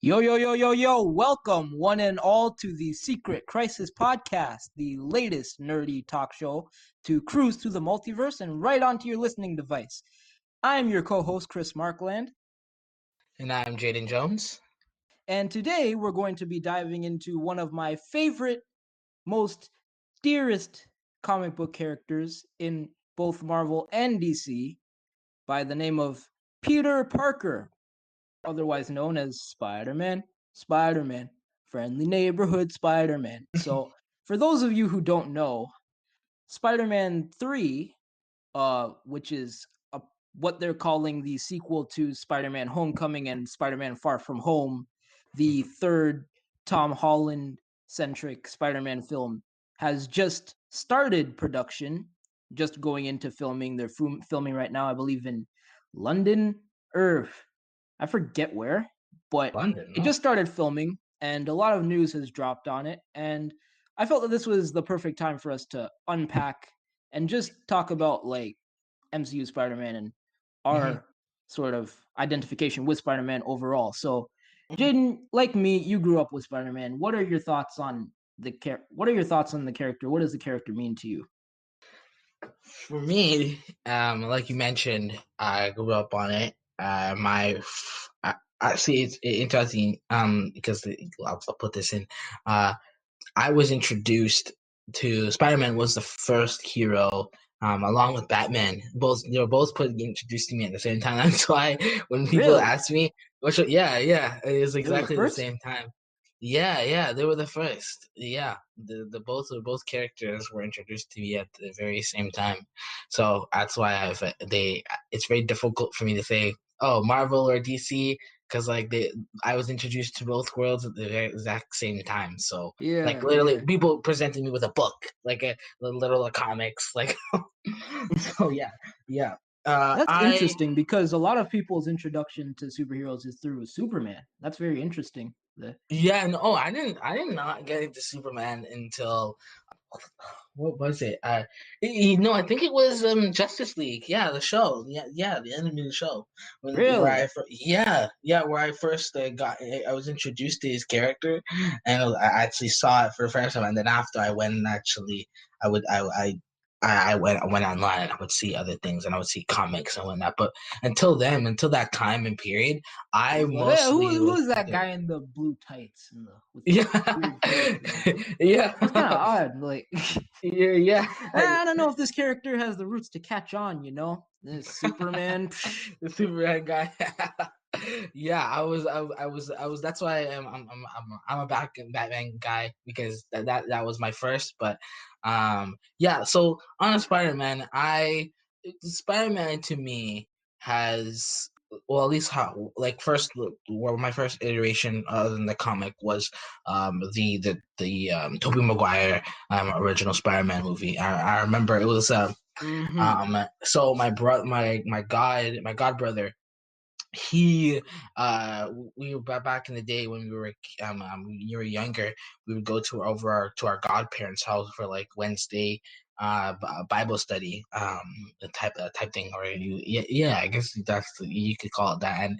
Yo, yo, yo, yo, yo, welcome one and all to the Secret Crisis Podcast, the latest nerdy talk show to cruise through the multiverse and right onto your listening device. I'm your co host, Chris Markland, And I'm Jaiden Jones. and today we're going to be diving into one of my favorite, most dearest comic book characters in both Marvel and DC by the name of Peter Parker, otherwise known as Spider-Man. Spider-Man, friendly neighborhood Spider-Man. So, for those of you who don't know, Spider-Man 3, which is what they're calling the sequel to Spider-Man Homecoming and Spider-Man Far From Home, the third Tom Holland centric Spider-Man film, has just started production, just going into filming. They're filming right now, I believe, in London or I forget where, but London, it no. just started filming and a lot of news has dropped on it. And I felt that this was the perfect time for us to unpack and just talk about like MCU Spider Man and Mhm. our sort of identification with Spider Man overall. So, Jaden, like me, you grew up with Spider Man. What are your thoughts on What are your thoughts on the character? What does the character mean to you? For me, like you mentioned, I grew up on it. I see it's interesting. Because I'll put this in. Uh, I was introduced to Spider-Man was the first hero. Along with Batman, they were both introduced to me at the same time. That's why when people Really? ask me, yeah, it was They were the exactly the first? same time. Yeah, they were the first. Yeah, both characters were introduced to me at the very same time. So that's why it's very difficult for me to say, oh, Marvel or DC, because I was introduced to both worlds at the very exact same time. So like Yeah, literally, yeah. people presented me with a book, like a little comics, like so yeah. That's I interesting because a lot of people's introduction to superheroes is through Superman. That's very interesting. Yeah, no, I did not get into Superman until what was it? No, I think it was Justice League. Yeah, the show. Yeah, the animated show. Really? Where I first I was introduced to his character, and I actually saw it for the first time, and then after I went and actually, I would I went online and I would see other things and I would see comics and whatnot. But until then, until that time and period, I But who mostly who was is that guy in the blue tights and with the yeah weird hair? yeah That's kind of odd. Like, yeah. I don't know if this character has the roots to catch on. This Superman. The Superman guy. Yeah, I was. That's why I'm a Batman guy because that was my first. But yeah. So on a Spider-Man, Spider-Man to me has well at least how like first well my first iteration other than the comic was the Tobey Maguire original Spider-Man movie. I remember it was Mm-hmm. so my god brother, he we were back in the day when you were younger, we would go to our godparents' house for like Wednesday Bible study, type thing, or yeah, I guess you could call it that. And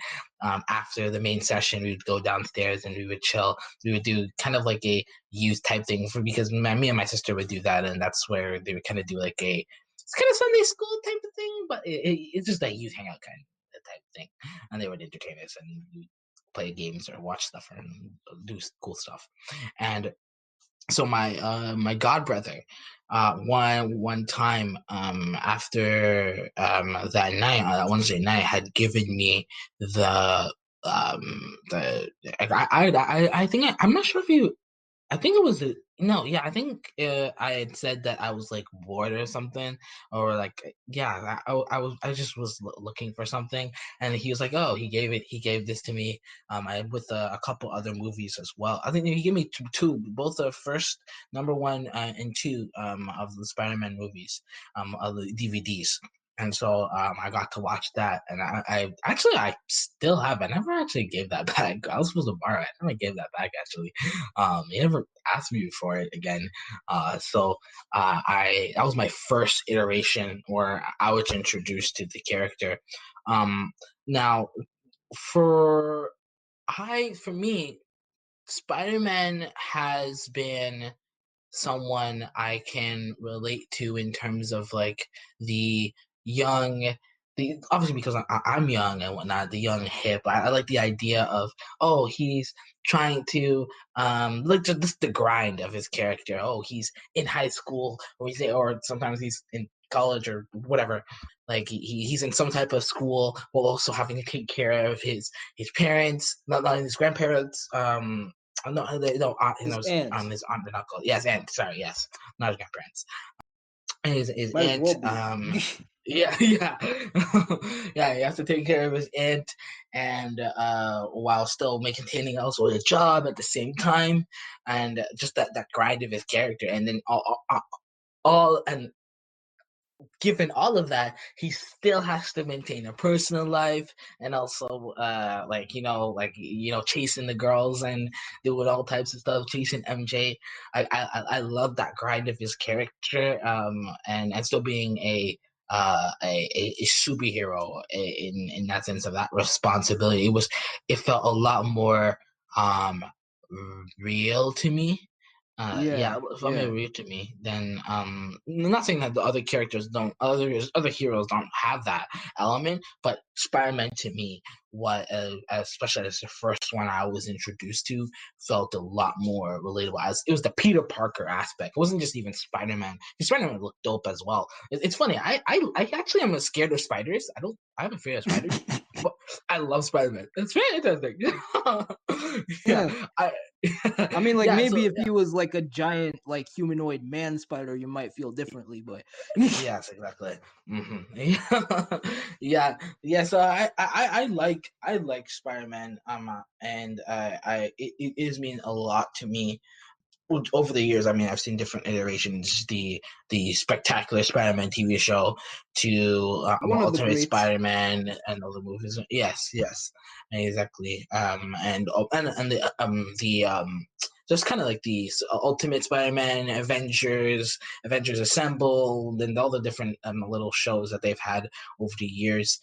after the main session, we would go downstairs and we would chill. We would do kind of like a youth type thing because me and my sister would do that, and that's where they would kind of do like a it's kind of Sunday school type of thing, but it's just a youth hangout kind of type thing, and they would entertain us and play games or watch stuff and do cool stuff. And so my god brother, one time after that night, that Wednesday night, had given me the I think I'm not sure if you I think it was no, yeah, I think I had said that I was like bored or something, or like yeah, I just was looking for something, and he was like, oh, he gave this to me, I with a couple other movies as well. I think he gave me two, both the first number one and two of the Spider-Man movies, of the DVDs. And so I got to watch that, and I actually I still have. I never actually gave that back. I was supposed to borrow it. I never gave that back actually. He never asked me for it again. I that was my first iteration where I was introduced to the character. Now for For me, Spider-Man has been someone I can relate to in terms of like the young, the obviously because I'm young and whatnot, the young hip. I like the idea of, oh, he's trying to like just the grind of his character. Oh, he's in high school, or sometimes he's in college or whatever. Like he's in some type of school while also having to take care of his parents, not his grandparents. No, no, His aunt his aunt and uncle. Yes, aunt. Sorry, yes, not his grandparents. His might as aunt. well be. Yeah, yeah, yeah. He has to take care of his aunt, and while still maintaining also a job at the same time, and just that grind of his character, and then all and given all of that, he still has to maintain a personal life and also like chasing the girls and doing all types of stuff, chasing MJ. I love that grind of his character, and still being a superhero in that sense of that responsibility. It felt a lot more um real to me. Yeah, Yeah, it felt yeah, more real to me than not saying that the other characters don't, other heroes don't have that element, but Spider-Man to me, what especially as the first one I was introduced to, felt a lot more relatable. As it was the Peter Parker aspect. It wasn't just even Spider-Man. Spider-Man looked dope as well. It's funny. I actually am scared of spiders. I'm afraid of spiders. But I love Spider-Man. It's very interesting. yeah. Yeah, I mean, like yeah. maybe So if he was like a giant, like humanoid man spider, you might feel differently. But yes, exactly. Yeah, yeah, yeah. So I like Spider-Man. And it is mean a lot to me over the years. I mean, I've seen different iterations. The spectacular Spider-Man TV show to one of the Ultimate greats. Spider-Man and all the movies. Yes, yes, exactly. And the just kind of like the Ultimate Spider-Man, Avengers Assembled, and all the different little shows that they've had over the years.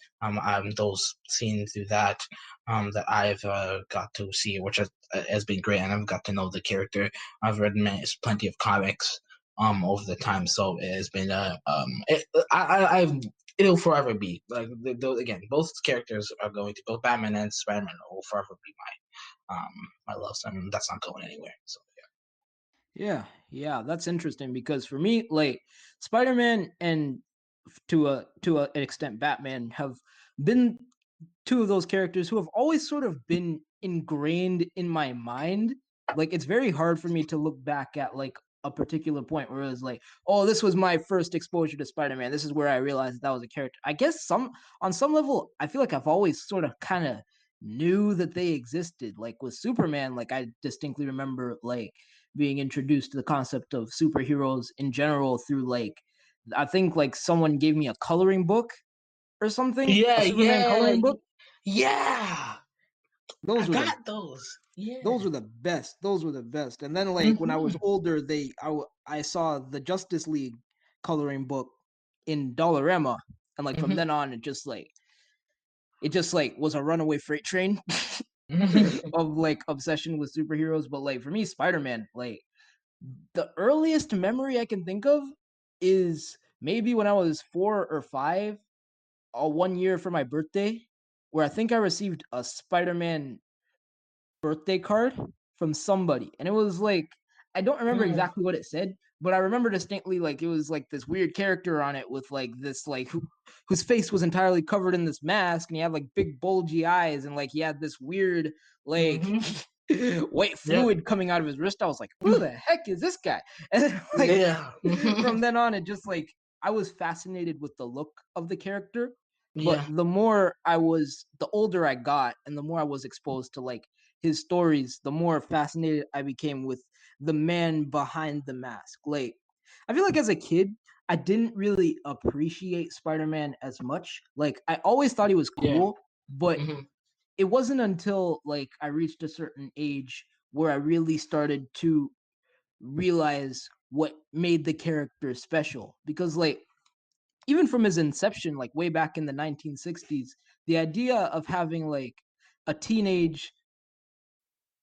Those seen through that I've got to see, which has been great, and I've got to know the character. I've read plenty of comics over the time, so it has been it'll forever be like again. Both characters are going to, both Batman and Spider-Man will forever be my love. So I mean, that's not going anywhere. So Yeah, yeah, that's interesting because for me, like Spider-Man and to an extent Batman have been two of those characters who have always sort of been ingrained in my mind. Like it's very hard for me to look back at like a particular point where it was like, oh, this was my first exposure to Spider-Man. This is where I realized that was a character. I guess on some level, I feel like I've always sort of kind of knew that they existed. Like with Superman, like I distinctly remember like being introduced to the concept of superheroes in general through like I think like someone gave me a coloring book or something, yeah, a Superman yeah, coloring book. yeah. I Those were the got those. those Yeah. were the best. Those were the best. And then like when I was Hmm. older, I saw the Justice League coloring book in Dollarama, and like from Hmm. then on, it just like was a runaway freight train of like obsession with superheroes. But like for me, Spider Man, like the earliest memory I can think of is maybe when I was 4 or 5, 1 year for my birthday, where I think I received a Spider Man birthday card from somebody. And it was like, I don't remember exactly what it said, but I remember distinctly like it was like this weird character on it with like this like whose face was entirely covered in this mask and he had like big bulgy eyes and like he had this weird like Hmm. white Yep. fluid coming out of his wrist. I was like, who the heck is this guy? And then, like Yeah. from then on, it just like I was fascinated with the look of the character. But Yeah. the older I got and the more I was exposed to like his stories, the more fascinated I became with the man behind the mask. Like, I feel like as a kid, I didn't really appreciate Spider Man as much. Like, I always thought he was Yeah. cool, but Hmm. it wasn't until like I reached a certain age where I really started to realize what made the character special. Because, like, even from his inception, like way back in the 1960s, the idea of having like a teenage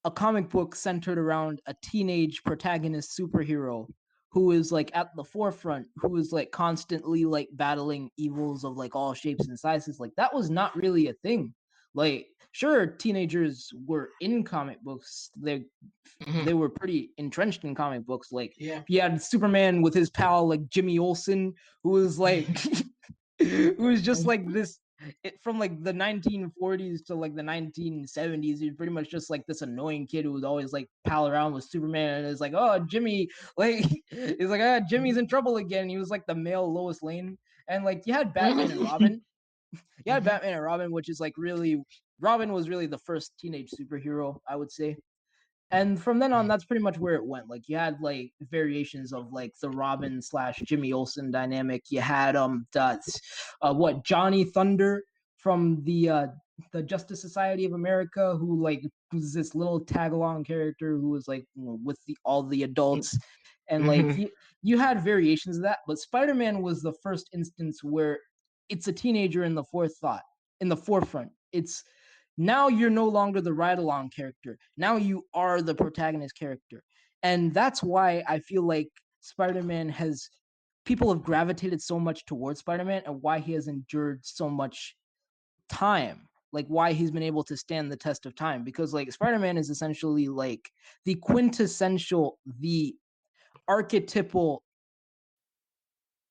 a comic book centered around a teenage protagonist superhero who is like at the forefront, who is like constantly like battling evils of like all shapes and sizes. Like that was not really a thing. Like sure, teenagers were in comic books. They were pretty entrenched in comic books. Like you had Superman with his pal like Jimmy Olsen, who was like who was just like this from like the 1940s to like the 1970s. He was pretty much just like this annoying kid who was always like pal around with Superman, and it's like, oh, Jimmy, like he's like, ah, Jimmy's in trouble again. He was like the male Lois Lane. And like you had Batman and Robin. You had Batman and Robin, which is like really, Robin was really the first teenage superhero, I would say. And from then on, that's pretty much where it went. Like you had like variations of like the Robin slash Jimmy Olsen dynamic. You had Johnny Thunder from the Justice Society of America, who like was this little tag along character who was like, you know, with all the adults. And like you had variations of that, but Spider-Man was the first instance where it's a teenager in the forefront. It's now you're no longer the ride along character. Now you are the protagonist character. And that's why I feel like people have gravitated so much towards Spider-Man, and why he has endured so much time. Like why he's been able to stand the test of time. Because like Spider-Man is essentially like the quintessential, the archetypal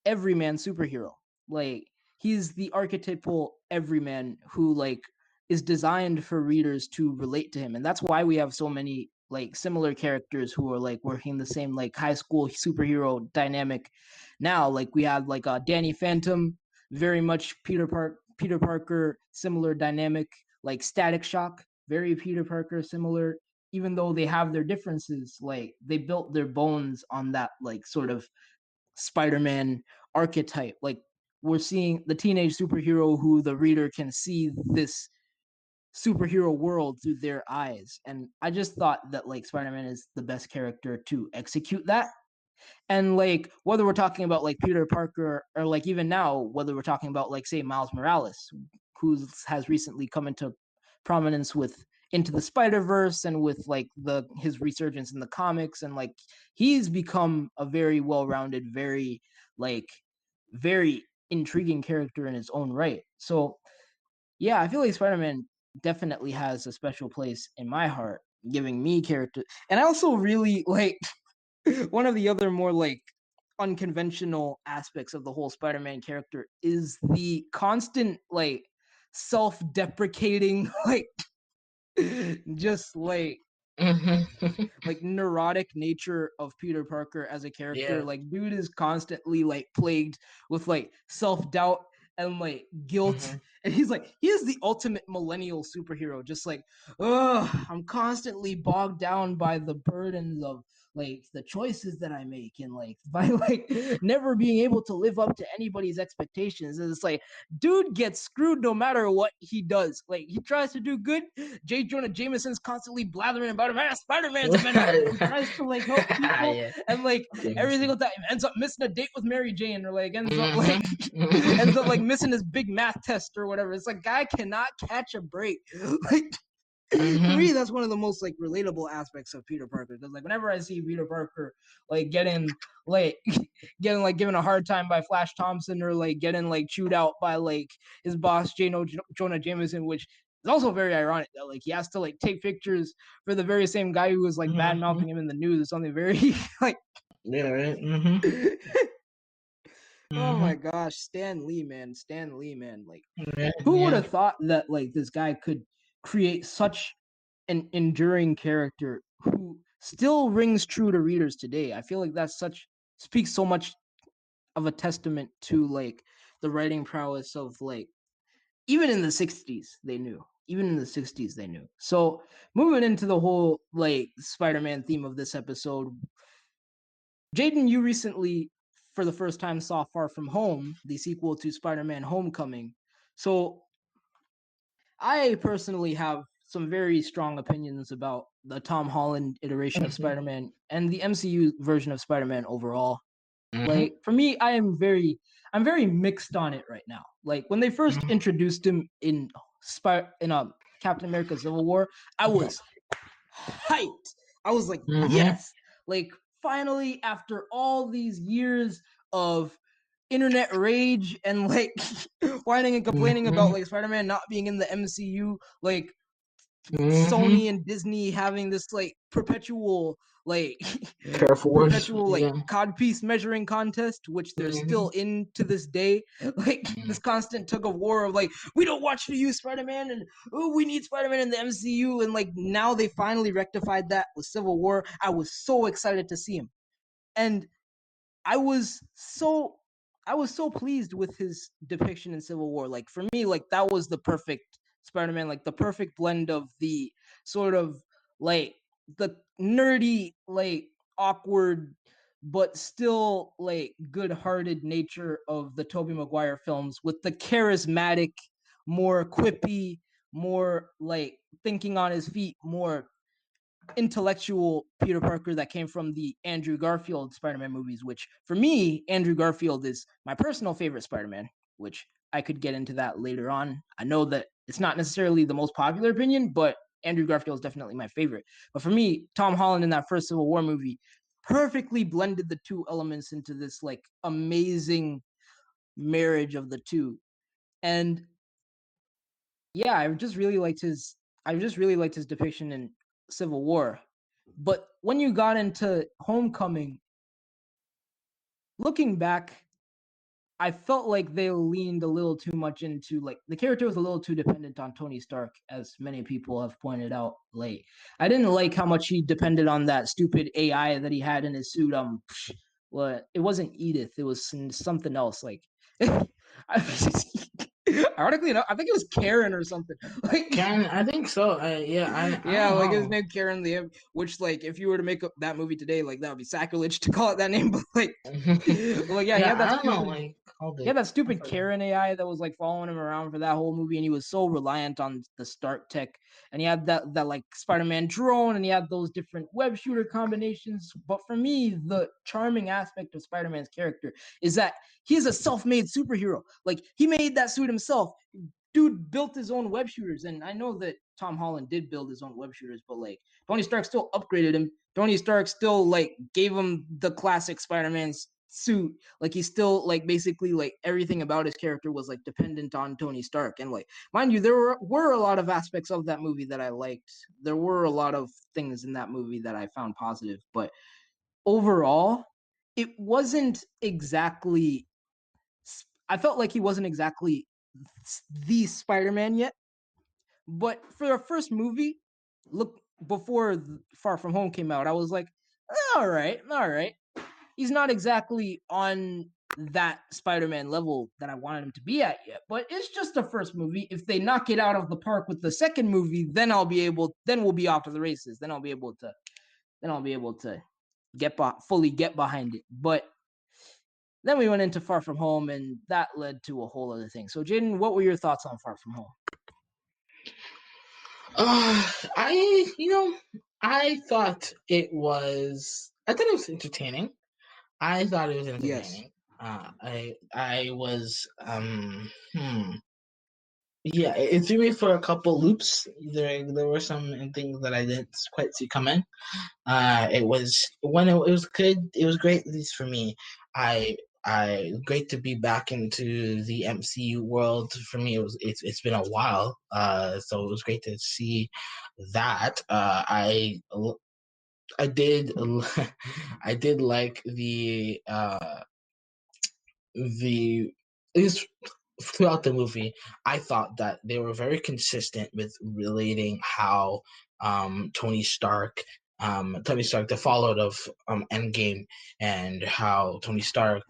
everyman superhero. Like he's the archetypal everyman who like is designed for readers to relate to him. And that's why we have so many like similar characters who are like working the same like high school superhero dynamic now. Like we have like Danny Phantom, very much Peter Parker, similar dynamic. Like Static Shock, very Peter Parker similar. Even though they have their differences, like they built their bones on that like sort of Spider-Man archetype. Like we're seeing the teenage superhero who the reader can see this superhero world through their eyes. And I just thought that like Spider-Man is the best character to execute that. And like whether we're talking about like Peter Parker, or like even now whether we're talking about like say Miles Morales, who has recently come into prominence with Into the Spider-Verse and with like his resurgence in the comics, and like he's become a very well-rounded, very intriguing character in his own right. So yeah, I feel like Spider-Man definitely has a special place in my heart, giving me character. And I also really like one of the other more like unconventional aspects of the whole Spider-Man character is the constant like self-deprecating like just like like neurotic nature of Peter Parker as a character. Yeah. Like dude is constantly like plagued with like self-doubt and like guilt. And he is the ultimate millennial superhero, just like, I'm constantly bogged down by the burdens of like the choices that I make, and like by like never being able to live up to anybody's expectations. And it's like dude gets screwed no matter what he does. Like he tries to do good, J. Jonah Jameson's constantly blathering about him. Spider-Man's a menace. He tries to like help people, and like every single time ends up missing a date with Mary Jane, or like ends up like missing his big math test or whatever. It's like guy cannot catch a break. Like for me, that's one of the most like relatable aspects of Peter Parker. Because like whenever I see Peter Parker like getting given a hard time by Flash Thompson, or like getting like chewed out by like his boss Jonah Jameson, which is also very ironic that like he has to like take pictures for the very same guy who was like bad mouthing him in the news. It's something very like yeah, right. Oh my gosh, Stan Lee, man. Like, who would have thought that like this guy could create such an enduring character who still rings true to readers today? I feel like speaks so much of a testament to like the writing prowess of like even in the 60s they knew. Even in the 60s they knew. So moving into the whole like Spider-Man theme of this episode, Jaiden, you recently, for the first time, saw Far From Home, the sequel to Spider-Man Homecoming. So I personally have some very strong opinions about the Tom Holland iteration of Spider-Man and the MCU version of Spider-Man overall. Like for me, I'm very mixed on it right now. Like when they first introduced him in Captain America Civil War, I was hyped. I was like, yes, like finally after all these years of internet rage and like whining and complaining about like Spider-Man not being in the MCU, like Sony and Disney having this like perpetual like codpiece measuring contest, which they're still in to this day. Like this constant tug of war of like, we don't want you to use Spider-Man, and oh, we need Spider-Man in the MCU, and like now they finally rectified that with Civil War. I was so excited to see him, and I was so pleased with his depiction in Civil War. Like for me, like that was the perfect Spider-Man, like the perfect blend of the sort of like the nerdy, like awkward, but still like good-hearted nature of the Tobey Maguire films with the charismatic, more quippy, more like thinking on his feet, more intellectual Peter Parker that came from the Andrew Garfield Spider-Man movies, which for me, Andrew Garfield is my personal favorite Spider-Man, which I could get into that later on. I know that it's not necessarily the most popular opinion, but Andrew Garfield is definitely my favorite. But for me, Tom Holland in that first Civil War movie perfectly blended the two elements into this like amazing marriage of the two. And yeah, I just really liked his depiction in Civil War. But when you got into Homecoming, looking back, I felt like they leaned a little too much into like the character was a little too dependent on Tony Stark, as many people have pointed out. Like I didn't like how much he depended on that stupid AI that he had in his suit. Well, it wasn't Edith, it was something else. Like ironically enough, I think it was Karen or something. Like Karen, I think so. I yeah, don't like his know. name Karen the which like if you were to make up that movie today, like that would be sacrilege to call it that name. But like, like yeah, Yeah, I don't know. Like, hold he had it. that I stupid forgot. Karen AI that was like following him around for that whole movie, and he was so reliant on the Stark tech. And he had that like Spider-Man drone, and he had those different web shooter combinations. But for me, the charming aspect of Spider-Man's character is that he's a self-made superhero. Like he made that suit himself. Dude built his own web shooters, and I know that Tom Holland did build his own web shooters, but like Tony Stark still upgraded him. Tony Stark still like gave him the classic Spider-Man's suit. Like he's still like basically like everything about his character was like dependent on Tony Stark. And like mind you, there were a lot of aspects of that movie that I liked. There were a lot of things in that movie that I found positive, but overall, it wasn't exactly. I felt like he wasn't exactly the Spider-Man yet. But for the first movie, look before Far From Home came out, I was like, all right, all right. He's not exactly on that Spider-Man level that I wanted him to be at yet, but it's just the first movie. If they knock it out of the park with the second movie, then then we'll be off to the races. Then I'll be able to fully get behind it. But then we went into Far From Home, and that led to a whole other thing. So, Jaiden, what were your thoughts on Far From Home? I I thought it was. I thought it was entertaining. I thought it was Yes. entertaining. I was yeah, it threw me for a couple loops. There were some things that I didn't quite see coming. It was when it was good. It was great, at least for me. I great to be back into the MCU world. For me, it's been a while. So it was great to see that. I did I did like the at least throughout the movie, I thought that they were very consistent with relating how Tony Stark, the fallout of Endgame, and how Tony Stark,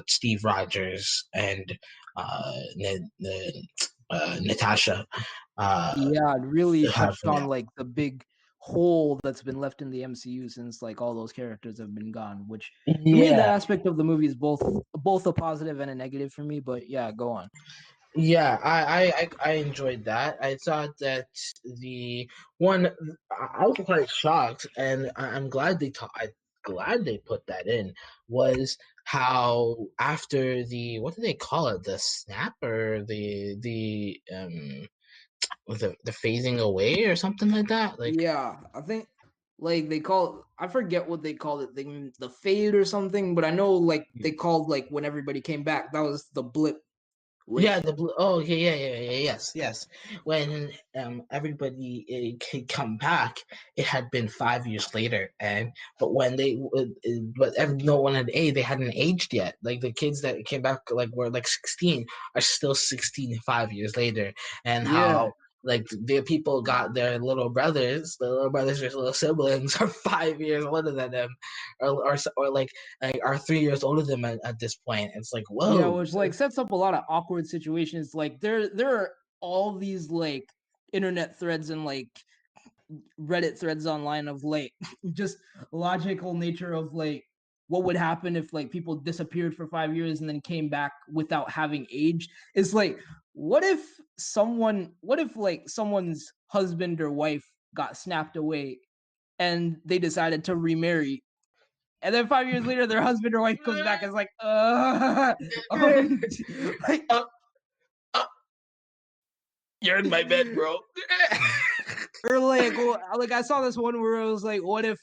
Steve Rogers, and Natasha Yeah, it really have. touched on like the big hole that's been left in the MCU since like all those characters have been gone, which for me that Yeah, aspect of the movie is both a positive and a negative for me, but yeah, go on. yeah, I enjoyed that. I thought that the one I was quite shocked, and I'm glad glad they put that in, was how after the what do they call it, the snap, or the the phasing away or something like that. Like Yeah, I think like they call I forget what they called it, the fade or something, but I know like they called like when everybody came back, that was the blip yeah, with the blue. Oh, okay, yeah. Yes, yes. When everybody could come back, it had been 5 years later, and but when they no one had aged. They hadn't aged yet. Like the kids that came back, like were like 16, are still 16 5 years later, and yeah. how. Like the people got their little brothers, the little brothers or little siblings are 5 years older than them, or like are 3 years older than them at this point. It's like Yeah, whoa. which like sets up a lot of awkward situations. Like there are all these like internet threads and like Reddit threads online of like just logical nature of like what would happen if like people disappeared for 5 years and then came back without having aged. It's like what if like someone's husband or wife got snapped away and they decided to remarry, and then 5 years later their husband or wife comes back and is like like Uh, uh, you're in my bed, bro. or like I saw this one where it was like, what if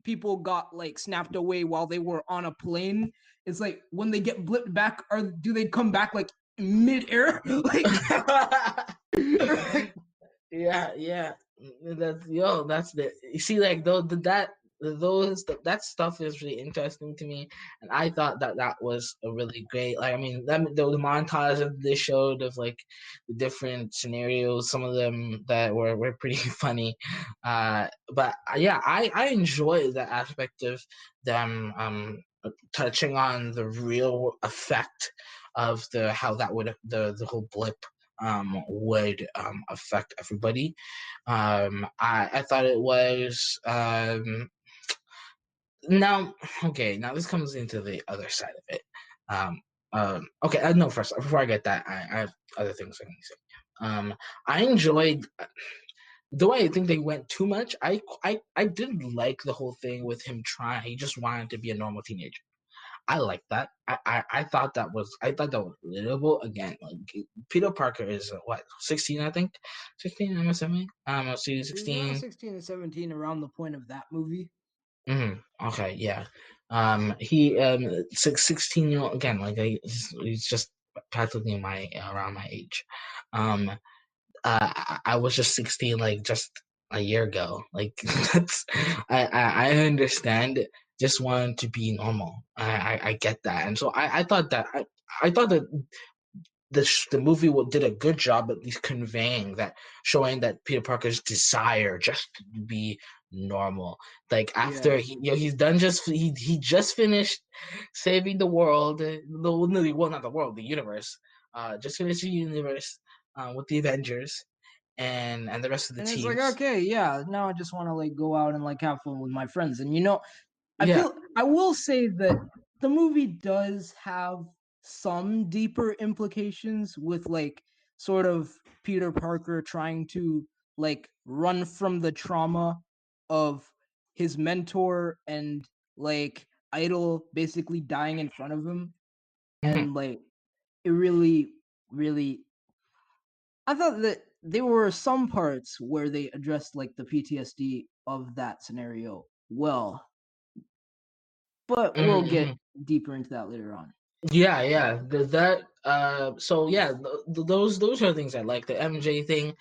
people got like snapped away while they were on a plane? It's like when they get blipped back, or do they come back like mid-air? Like, Yeah. That's the you see, like that stuff is really interesting to me, and I thought that was a really great. Like, I mean, the montage that they showed of like the different scenarios, some of them that were pretty funny. But yeah, I enjoy that aspect of them touching on the real effect of the how that would the whole blip would affect everybody. I thought it was now okay. Now this comes into the other side of it. Okay, no. First, before I get that, I have other things I can say. I enjoyed. Though I think they went too much, I did like the whole thing with him trying. He just wanted to be a normal teenager. I like that. I thought that was relatable. Again, like Peter Parker is what 16, I think 16. I'm assuming. So he was around 16. 16 and 17 around the point of that movie. Okay, yeah. He 16-year-old again. Like he's just practically my around my age. Um, I was just 16, like just a year ago. Like that's I understand. Just wanting to be normal. I get that, and so I thought that the movie did a good job at least conveying that, showing that Peter Parker's desire just to be normal. Like after Yeah. he's done he just finished saving the world, well not the world, the universe. Just finished the universe with the Avengers and the rest of the And it's like, teams. okay, yeah, now I just want to like go out and like have fun with my friends. And Yeah. I will say that the movie does have some deeper implications with like sort of Peter Parker trying to like run from the trauma of his mentor and like idol basically dying in front of him. Mhm. And like it really, really, I thought that there were some parts where they addressed like the PTSD of that scenario well, but we'll get Mhm. deeper into that later on. Yeah. That so yeah, those are things I like. The MJ thing,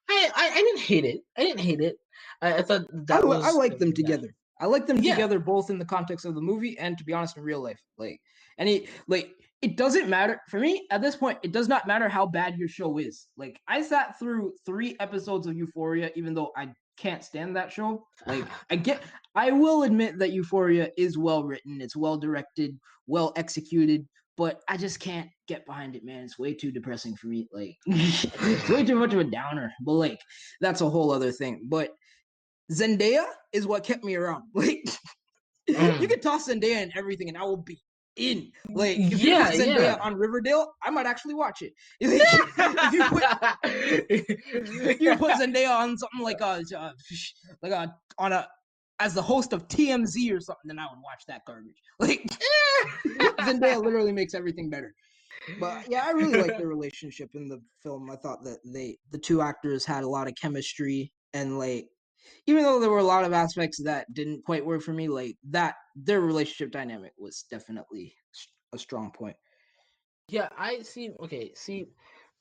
I didn't hate it. I didn't hate it. I thought that I was like them yeah. together. I like them Yeah. together both in the context of the movie and, to be honest, in real life. It doesn't matter for me at this point. It does not matter how bad your show is. Like I sat through 3 episodes of Euphoria, even though I can't stand that show. I will admit that Euphoria is well written, it's well directed, well executed, but I just can't get behind it, man. It's way too depressing for me. Like it's way too much of a downer. But like that's a whole other thing. But Zendaya is what kept me around. Like you Mm. could toss Zendaya and everything, and I will be in. Like if you Yeah, put Zendaya yeah. on Riverdale, I might actually watch it. If you put Zendaya on something like like a on a as the host of TMZ or something, then I would watch that garbage. Like Zendaya literally makes everything better. But yeah, I really liked their relationship in the film. I thought that the two actors had a lot of chemistry, and like, even though there were a lot of aspects that didn't quite work for me, like that their relationship dynamic was definitely a strong point. Yeah, I see. Okay, see,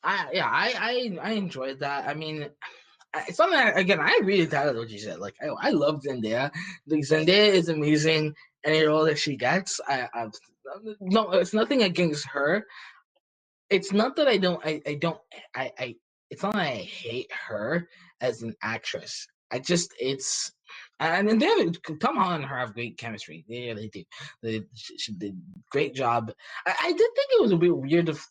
I enjoyed that. I mean, it's something again. I really thought what you said. Like, I love Zendaya. Like, Zendaya is amazing, any role that she gets. No, it's nothing against her. It's not that I don't. I don't. I. It's not that I hate her as an actress. I just it's. And then they have, Tom Holland and her have great chemistry. They do. She did great job. I did think it was a bit weird of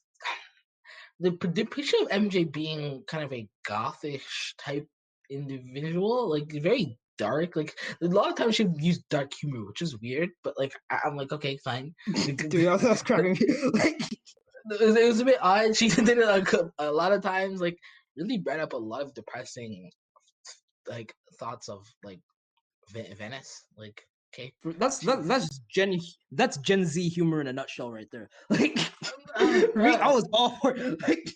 the depiction of MJ being kind of a gothish type individual, like very dark. Like a lot of times she would use dark humor, which is weird. But like I'm like, okay, fine. Dude, that was cracking me. Like, It was a bit odd. She did it a lot of times. Like really brought up a lot of depressing like thoughts of like Venice. Like okay, that's that's Gen Z humor in a nutshell, right there. Like, I uh, was all for it. Like,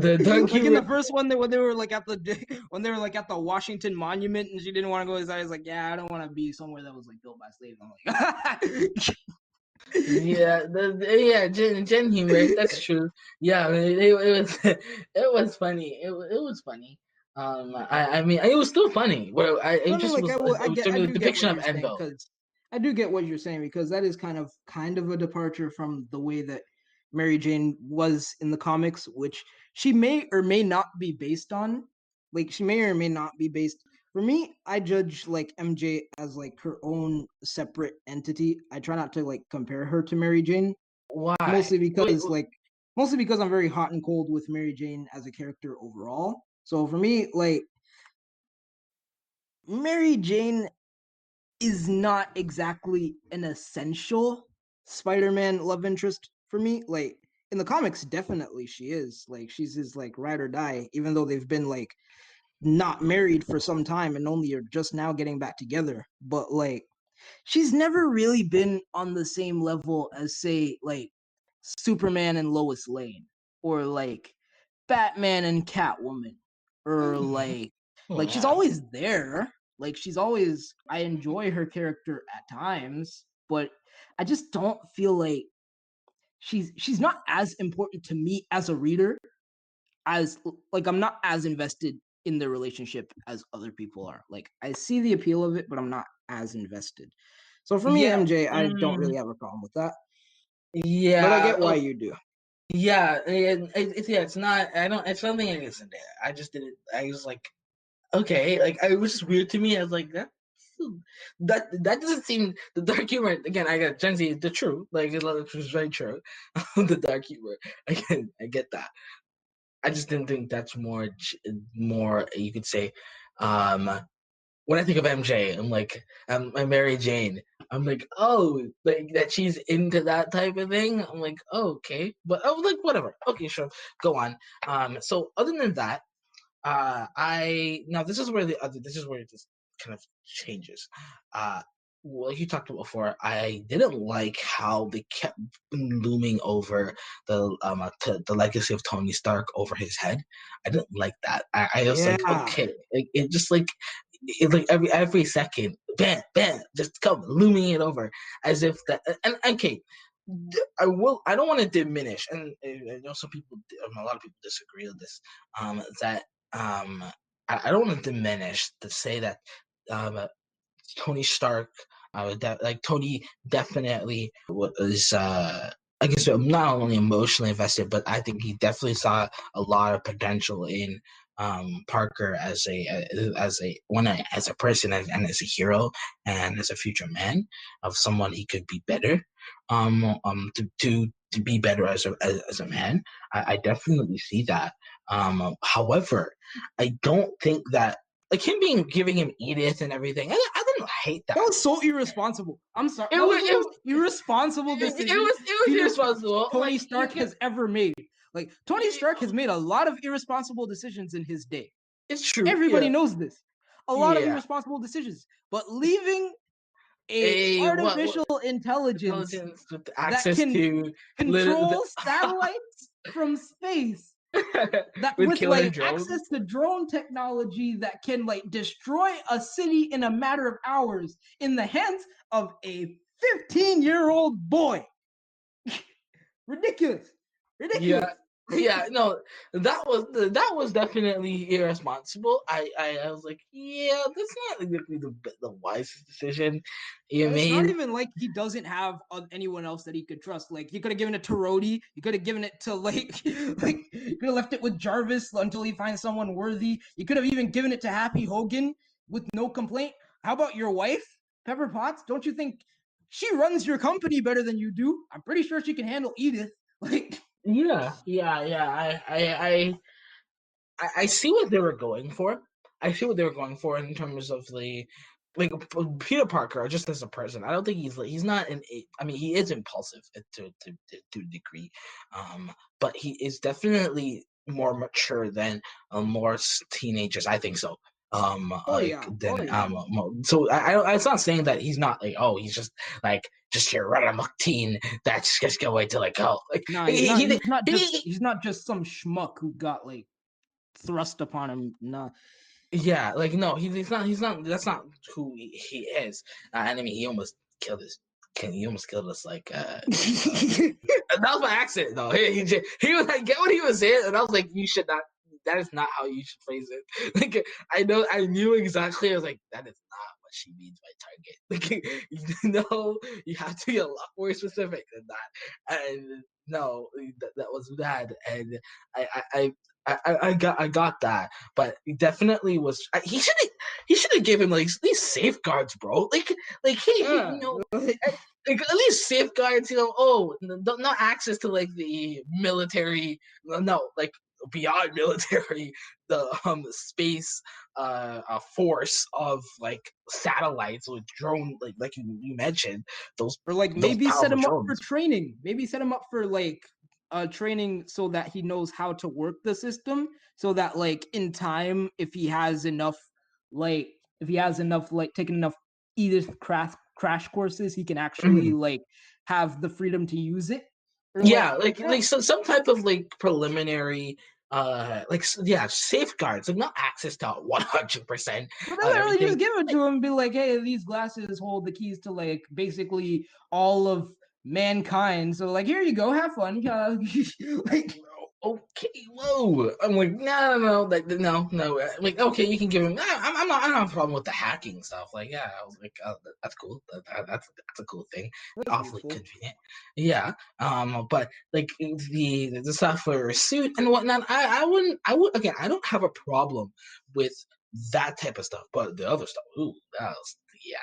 the dark like in humor. the first one, when they were like at the Washington Monument, and she didn't want to go inside. I was like, yeah, I don't want to be somewhere that was like built by slaves. I'm like, Yeah, yeah, Gen humor. That's true. Yeah, I mean, it was it was funny. It was funny. I mean, it was still funny. Well, but it I mean, just like, was I it was get, I the do get depiction what of you're saying, Envo. because I do get what you're saying, because that is kind of a departure from the way that Mary Jane was in the comics, which she may or may not be based on. Like, she may or may not be based. For me, I judge like MJ as like her own separate entity. I try not to like compare her to Mary Jane, Why? mostly Wait, because like mostly because I'm very hot and cold with Mary Jane as a character overall. So for me, like, Mary Jane is not exactly an essential Spider-Man love interest for me. Like, in the comics, definitely she is. Like, she's his like ride or die, even though they've been like not married for some time and only are just now getting back together. But like, she's never really been on the same level as, say, like Superman and Lois Lane, or like Batman and Catwoman, or like she's yeah, always there. Like, she's always, I enjoy her character at times, but I just don't feel like she's not as important to me as a reader, as like I'm not as invested in the relationship as other people are. Like, I see the appeal of it, but I'm not as invested. So for me, yeah, MJ, I don't mm, really have a problem with that, but I yeah. get why you do. Yeah, yeah. It's not. I don't. It's nothing against it. I just didn't. I was like, okay, like it was just weird to me. I was like that doesn't seem the dark humor again. I got Gen Z the true like it was very true. The dark humor again. I get that. I just didn't think that's more you could say. Um, when I think of MJ, I'm like Mary Jane. I'm like oh like that she's into that type of thing. I'm like oh, okay, but I was like whatever. Okay, sure, go on. So other than that. I now this is where this kind of changes. Uh, like you talked about before, I didn't like how they kept looming over the legacy of Tony Stark over his head. I didn't like that. I was like, Yeah, okay, it just like it like every second, bam, bam, just come looming it over as if that. And okay, I will. I don't want to diminish, and I know some people, a lot of people disagree with this. That um, I don't want to diminish to say that um, Tony Stark, like Tony definitely was. I guess not only emotionally invested, but I think he definitely saw a lot of potential in Parker as a person and as a hero and as a future man of someone he could be better. To be better as a man, I definitely see that. However, I don't think that like him being giving him Edith and everything. I didn't hate that that. was so irresponsible. I'm sorry, It that was was the it was most irresponsible decision it was Peter irresponsible. Tony Like you Stark can, has ever made. Like, Tony Stark has made a lot of irresponsible decisions in his day. it's true. Everybody Yeah, knows this. A lot of yeah, irresponsible decisions, but leaving a what artificial intelligence intelligence with that access can to control satellites from space, that with with killer like drones. access to drone technology that can like destroy a city in a matter of hours in the hands of a 15-year-old boy. Ridiculous. Yeah, Ridiculous. yeah, no, that was definitely irresponsible. I was like, yeah, that's not exactly the wisest decision you And it's not made. even like he doesn't have anyone else that he could trust. Like he could have given it to Rhodey. He could have given it to like he could have left it with Jarvis until he finds someone worthy. You could have even given it to Happy Hogan with no complaint. How about your wife, Pepper Potts? Don't you think she runs your company better than you do? I'm pretty sure she can handle Edith. Like, Yeah. I see what they were going for. I see what they were going for in terms of the like Peter Parker, just as a person. I don't think he's not an. I mean, he is impulsive to a degree, but he is definitely more mature than most teenagers. I think so. oh Like yeah, oh then yeah. so it's not saying that he's not like, oh, he's just like just your run amok teen that's just going to like, oh, like Nah, he's he not. he, He's he, he's not just some schmuck who got like thrust upon him. Nah. Yeah, like no, he's not. He's not. That's not who he is. And I mean, he almost killed us. He almost killed us. That was by accident, though. He was like, get what he was saying, and I was like, you should not. That is not how you should phrase it. Like I knew exactly. I was like, that is not what she means by target. Like you have to be a lot more specific than that. And no, that was bad. And I I. I I got that, but he definitely was. He should have given him like these safeguards, bro. Like he Yeah. like at least safeguards, oh, not access to like the military, no, like beyond military, the space force of like satellites with drone, like you mentioned, Or like those maybe set powerful him up for drones. training. Maybe set him up for like training so that he knows how to work the system. So that like in time, if he has enough, like taking enough Edith crash courses, he can actually Mhm. like have the freedom to use it. Or Yeah, like yeah. like some type of like preliminary yeah, safeguards, like not access to 100% But they literally everything. just give it Like, to him and be like, hey, these glasses hold the keys to like basically all of mankind. So like here you go, have fun. Like okay, whoa. I'm like, no, like, no. Like, okay, you can give him. I don't have a problem with the hacking stuff. Like, yeah, I was like, oh, that's cool. That's a cool thing. that's Awfully useful. convenient. Yeah. But like the software suit and whatnot, I would again. I don't have a problem with that type of stuff, but the other stuff, ooh, that was. Yeah,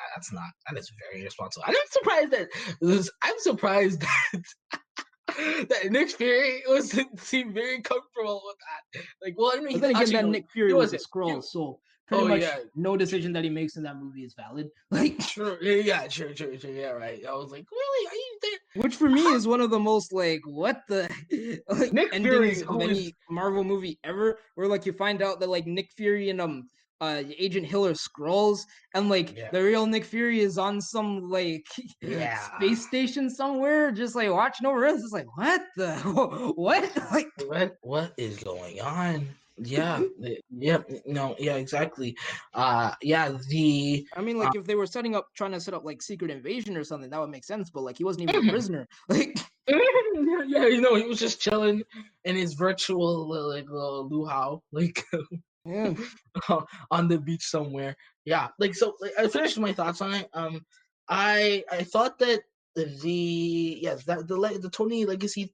that is very irresponsible. I'm surprised that that Nick Fury seemed very comfortable with that. Like, well, I mean, But then again, actually that no, Nick he Fury was a wasn't. scroll, so pretty Oh much yeah, no decision that he makes in that movie is valid. Like, true. Yeah, true. Yeah, right. I was like, really? Are you there? which for me How? is one of the most like what the like Nick endings Fury, of who is any Marvel movie ever, where like you find out that like Nick Fury and Agent Hill are scrolls, and like yeah, the real Nick Fury is on some like yeah. space station somewhere, just like watching over us. It's like what the what like. What is going on? Yeah, yeah, no, yeah, exactly. Yeah, the I mean, uh, like if they were trying to set up like secret invasion or something, that would make sense. But like he wasn't even a mhm. prisoner. Like, Yeah, he was just chilling in his virtual like little luau, like yeah, on the beach somewhere. Yeah, like so. Like, I finished my thoughts on it. I thought that the Tony Legacy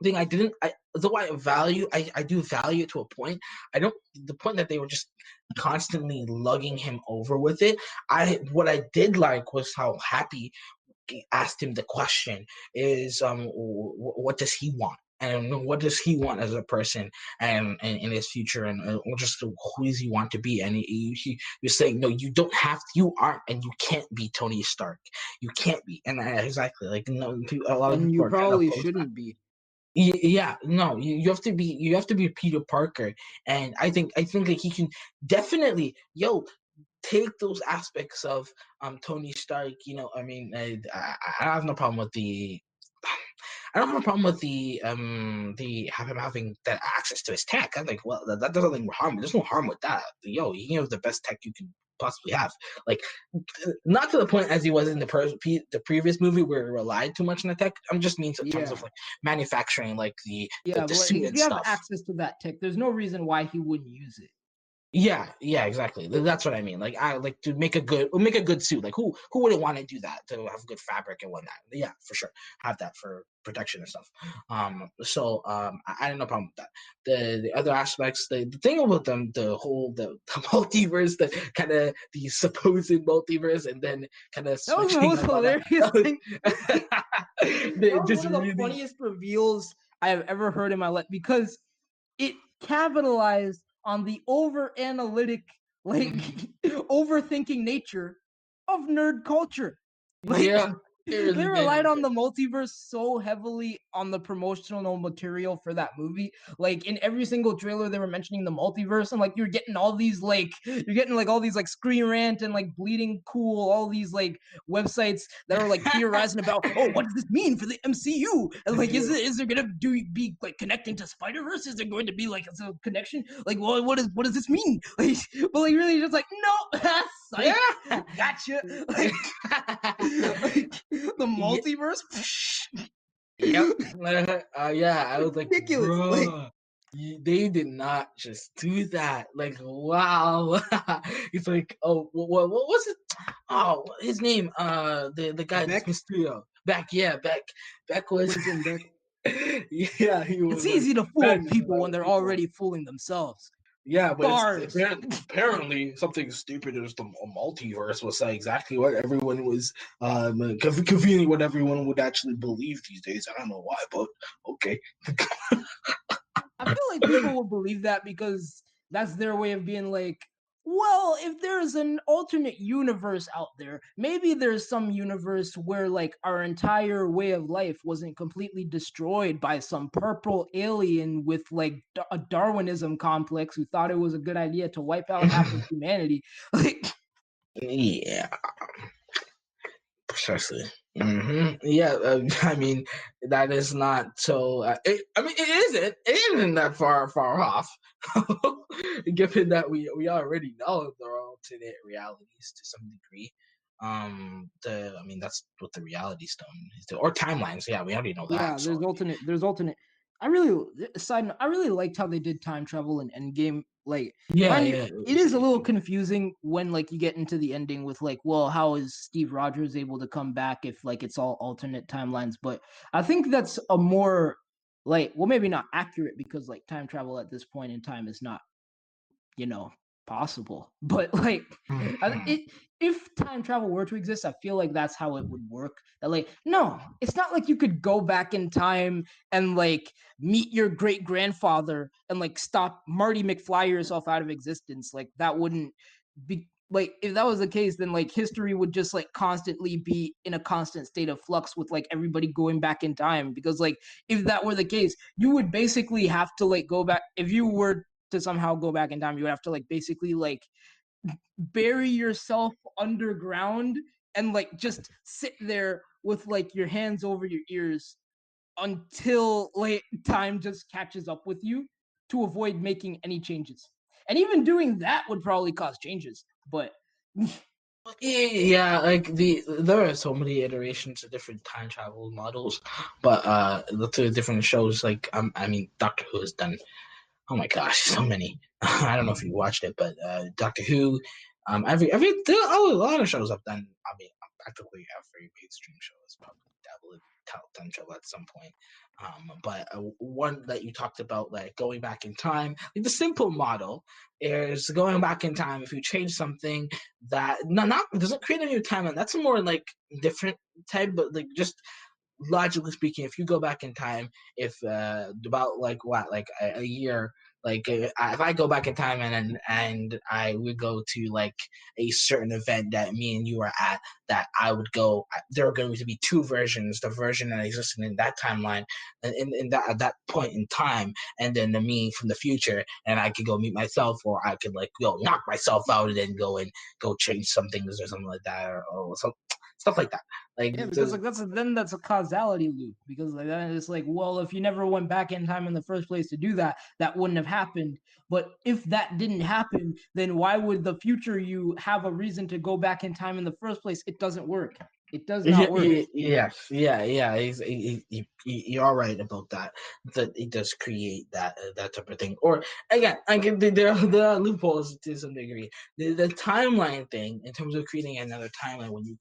thing I didn't I though I do value it to a point. I don't the point that they were just constantly lugging him over with it. I what I did like was how happy asked him the question is what does he want and what does he want as a person and in his future and just who does he want to be and he was saying no you don't have you aren't and you can't be Tony Stark, you can't be and exactly like no a lot of and people you are trying to probably oppose that. shouldn't be. Yeah, no, you have to be Peter Parker, and I think that he can definitely, yo. take those aspects of Tony Stark. I mean, I have no problem with the. I don't have a problem with the him having that access to his tech. I'm like, well, that doesn't harm. There's no harm with that. Yo, you have the best tech you can possibly have. Like, not to the point as he was in the previous movie where he relied too much on the tech. I'm just mean in terms of Yeah. like manufacturing, like Yeah, the but like, suit if and you have stuff. access to that tech, there's no reason why he wouldn't use it. Yeah, exactly. That's what I mean. Like, I like to make a good suit. Like, who wouldn't want to do that, to have good fabric and whatnot? Yeah, for sure. Have that for protection and stuff. I had no problem with that. The other aspects, the thing about them, the multiverse, the kind of the supposed multiverse, and then kind of That was the switching most up on that. hilarious thing. That was Just one of the really. funniest reveals I have ever heard in my life because it capitalized on the over analytic, like Mhm. overthinking nature of nerd culture. Like Yeah, it they really did. relied It on did. the multiverse so heavily on the promotional material for that movie. Like in every single trailer, they were mentioning the multiverse, and like you're getting all these all these like Screen Rant and like Bleeding Cool, all these like websites that are like theorizing about, oh, what does this mean for the MCU? And like, is there gonna be like connecting to Spider Verse? Is there going to be like a connection? Like, well, what does this mean? Like, but like really just like no, psych, Yeah. gotcha. Like, like the Yeah. multiverse. Yep. Yeah, I was like, Ridiculous. Like, bro, they did not just do that. Like, wow. He's like, oh, what was it? Oh, his name, the guy that's Beck, Mysterio. Beck, yeah, Beck. Beck was, Quentin Beck. yeah, he It's was like, easy to Ben fool is people when about they're people. already fooling themselves. Yeah, but it's Bars. apparently something stupid as the multiverse was exactly what everyone was convening what everyone would actually believe these days. I don't know why, but okay. I feel like people will believe that because that's their way of being like, well, if there's an alternate universe out there, maybe there's some universe where like our entire way of life wasn't completely destroyed by some purple alien with like a Darwinism complex who thought it was a good idea to wipe out half of humanity. Like, Yeah, precisely. Yeah, I mean that is not so. I mean, it isn't. It isn't that far off. Given that we already know there are alternate realities to some degree. I mean that's what the reality stone is, or timelines. Yeah, we already know yeah, that. So there's alternate. I really side note, I really liked how they did time travel in Endgame. Like, yeah, mind you, yeah, it is a little confusing when like you get into the ending with like, well, how is Steve Rogers able to come back if like it's all alternate timelines? But I think that's a more like, well, maybe not accurate because like time travel at this point in time is not, you know, possible. But like, Mhm. if time travel were to exist, I feel like that's how it would work. That like, no, it's not like you could go back in time and like meet your great grandfather and like stop Marty McFly yourself out of existence. Like that wouldn't be like if that was the case, then like history would just like constantly be in a constant state of flux with like everybody going back in time. Because like if that were the case, you would basically have to like go back if you were to somehow go back in time, you would have to like basically like bury yourself underground and like just sit there with like your hands over your ears until like time just catches up with you to avoid making any changes. And even doing that would probably cause changes. But Yeah, like there are so many iterations of different time travel models, but the different shows like I mean Doctor Who has done, oh my gosh, so many. I don't know if you watched it, but Doctor Who, a lot of shows I've done. I mean, practically every mainstream show has probably dabbled in time travel at some point. But one that you talked about, like going back in time, like the simple model is going back in time. If you change something that not doesn't create a new timeline, that's a more like different type, but like just logically speaking, if you go back in time, if about like what, like a year, Like if I go back in time and I would go to like a certain event that me and you were at, that I would go. There are going to be two versions: the version that existed in that timeline, and in that at that point in time, and then the me from the future, and I could go meet myself, or I could like go knock myself out and then go change some things or something like that, or some stuff like that. Like Yeah, because like that's a causality loop. Because like then it's like, well, if you never went back in time in the first place to do that, that wouldn't have happened. But if that didn't happen, then why would the future you have a reason to go back in time in the first place? It doesn't work. It does not work. Yes, yeah. You're right about that. That it does create that type of thing. Or again, I get there are loopholes to some degree. The timeline thing, in terms of creating another timeline, when you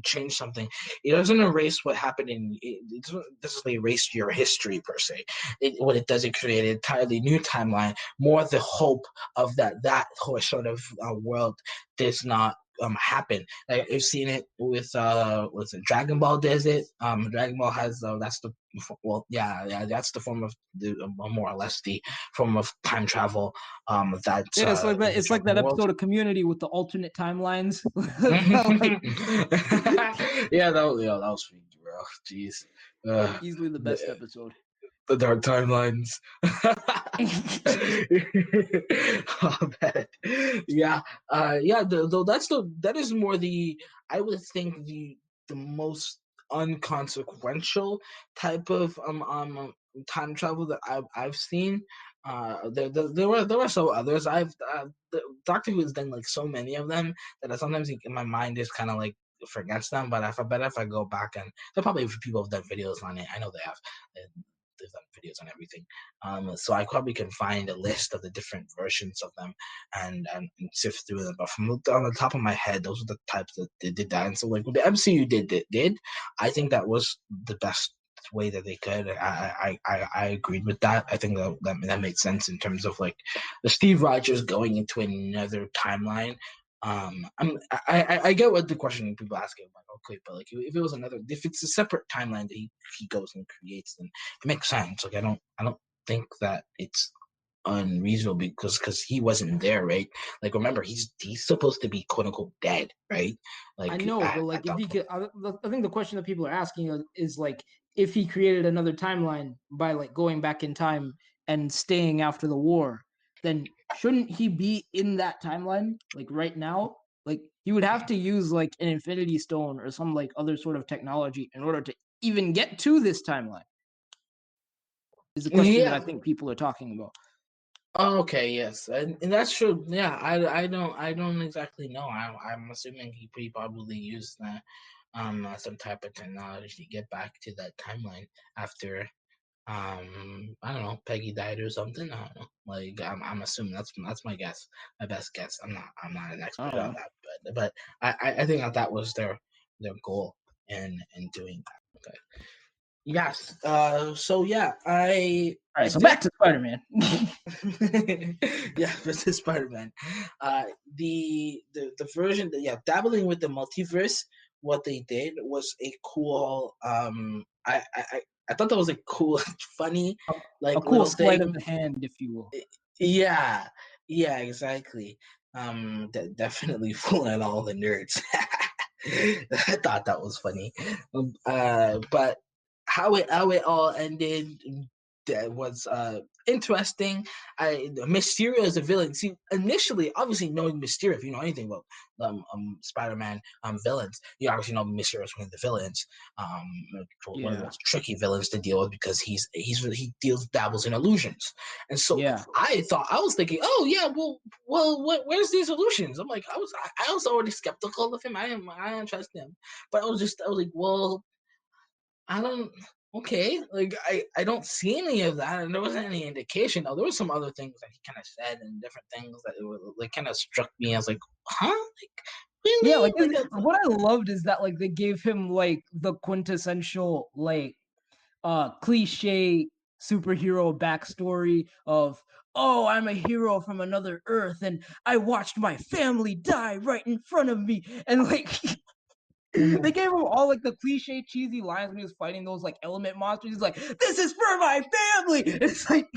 change something, it doesn't erase what happened it doesn't necessarily erase your history per se. What it does, it create an entirely new timeline. More the hope of that whole sort of world does not happen. Like I've seen it with Dragon Ball does it. Dragon Ball has that's the that's the form of the more or less the form of time travel. That's Yeah, it's like that. in the It's like Dragon that world. episode of Community with the alternate timelines. Like That was freaky, bro. Jeez. easily the best The, episode. the dark timelines. Oh, man. Yeah, yeah. Though that is more the, I would think, the most unconsequential type of time travel that I've seen. There were some others. Doctor Who has done like so many of them that I sometimes in my mind is kind of like forgets them. But if I go back, and there probably people have done videos on it. I know they have. They've done videos on everything. So I probably can find a list of the different versions of them and sift through them. But from on the top of my head, those are the types that they did that. And so like what the MCU did, I think that was the best way that they could. I agreed with that. I think that makes sense in terms of like the Steve Rogers going into another timeline. I get what the question people asking about. Okay, but like if it's a separate timeline that he goes and creates, then it makes sense. Like I don't think that it's unreasonable because he wasn't there, right? Like remember, he's supposed to be quote unquote dead, right? I Like know, but at like if that he point. could, I think the question that people are asking is like if he created another timeline by like going back in time and staying after the war, then shouldn't he be in that timeline like right now? Like he would have to use like an Infinity Stone or some like other sort of technology in order to even get to this timeline. Is the question that I Yeah. think people are talking about. Oh, okay. Yes, and that's true. Yeah. I don't exactly know. I'm assuming he probably used that some type of technology to get back to that timeline after I don't know, Peggy died or something. I don't know. Like I'm assuming that's my guess, my best guess. I'm not an I expert don't on know. that, but I think that was their goal in doing that. Okay. Yes. So yeah, All I right, so did. back to Spider Man. Yeah, versus Spider-Man. The version that, yeah, dabbling with the multiverse. What they did was a cool. I thought that was a cool, funny, a, a like cool little sleight of thing. the hand, if you will. Yeah, yeah, exactly. Definitely fooling all the nerds. I thought that was funny. But how it all ended, that was interesting. Mysterio as a villain. See, initially, obviously knowing Mysterio, if you know anything about Spider-Man villains, you obviously know Mysterio is one of the villains. Um, one of the Yeah, most tricky villains to deal with because he dabbles in illusions, and so yeah. I was thinking, oh yeah, where's these illusions? I was already skeptical of him. I don't trust him, but I was like, well, I don't. Okay, like I don't see any of that, and there wasn't any indication. Now there was some other things that he kind of said and different things that were, like kind of struck me as like, huh, like Yeah, really, like like what I loved is that like they gave him like the quintessential like cliche superhero backstory of, oh, I'm a hero from another earth and I watched my family die right in front of me, and like they gave him all like the cliche cheesy lines when he was fighting those like element monsters. He's like, this is for my family. It's like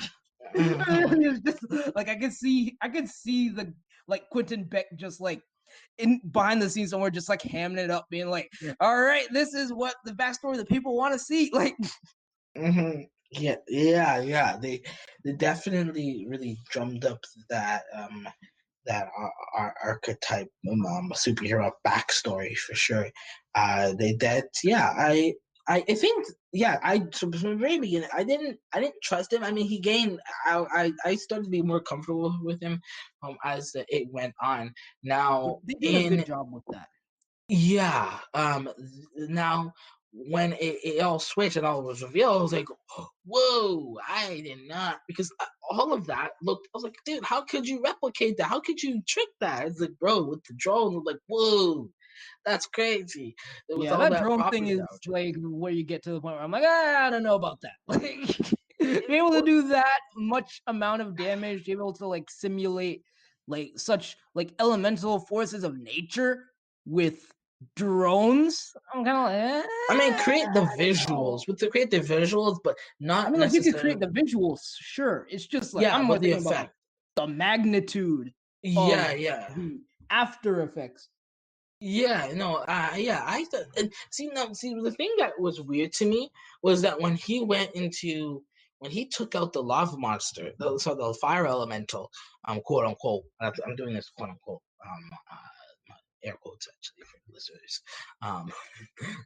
It's just like I could see the like Quentin Beck just like in behind the scenes somewhere, just like hamming it up, being like, "All right, this is what the backstory that people want to see." Like, Yeah. They definitely really drummed up that archetype superhero backstory for sure. They that yeah I think from the very beginning I didn't trust him. I mean he gained I started to be more comfortable with him as it went on. Now they did a good in job with that. yeah. Now, when it all switched and all was revealed, I was like, "Whoa!" I did not because all of that looked. I was like, "Dude, how could you replicate that? How could you trick that?" It's like, bro, with the drone, I'm like, "Whoa, that's crazy!" It was Yeah, all that that drone thing property is knowledge. like where you get to the point where I'm like, I don't know about that. Like, be able to Well, do that much amount of damage, be able to like simulate like such like elemental forces of nature with drones. I'm kind of like, I mean, create the I don't know. visuals with the create the visuals, but I not mean, like you could create necessarily. the visuals, sure. It's just like Yeah, I'm more but the thinking about like effect. the magnitude of Yeah. the after effects. Yeah, no, yeah, I thought, and see, the thing that was weird to me was that when he took out the lava monster, the fire elemental, quote unquote, I'm doing this quote unquote, air quotes actually for listeners, um,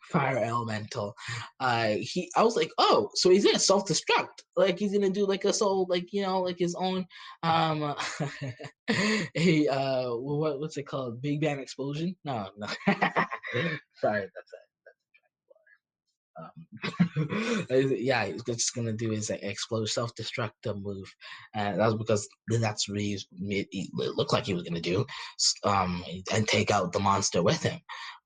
fire elemental. I was like, oh, so he's gonna self destruct, like he's gonna do like a soul, like like his own, um, what's it called, Big Bang explosion? No, sorry, that's yeah, he's just gonna do his explode self-destruct move, and that was because that's what it looked like he was gonna do, and take out the monster with him.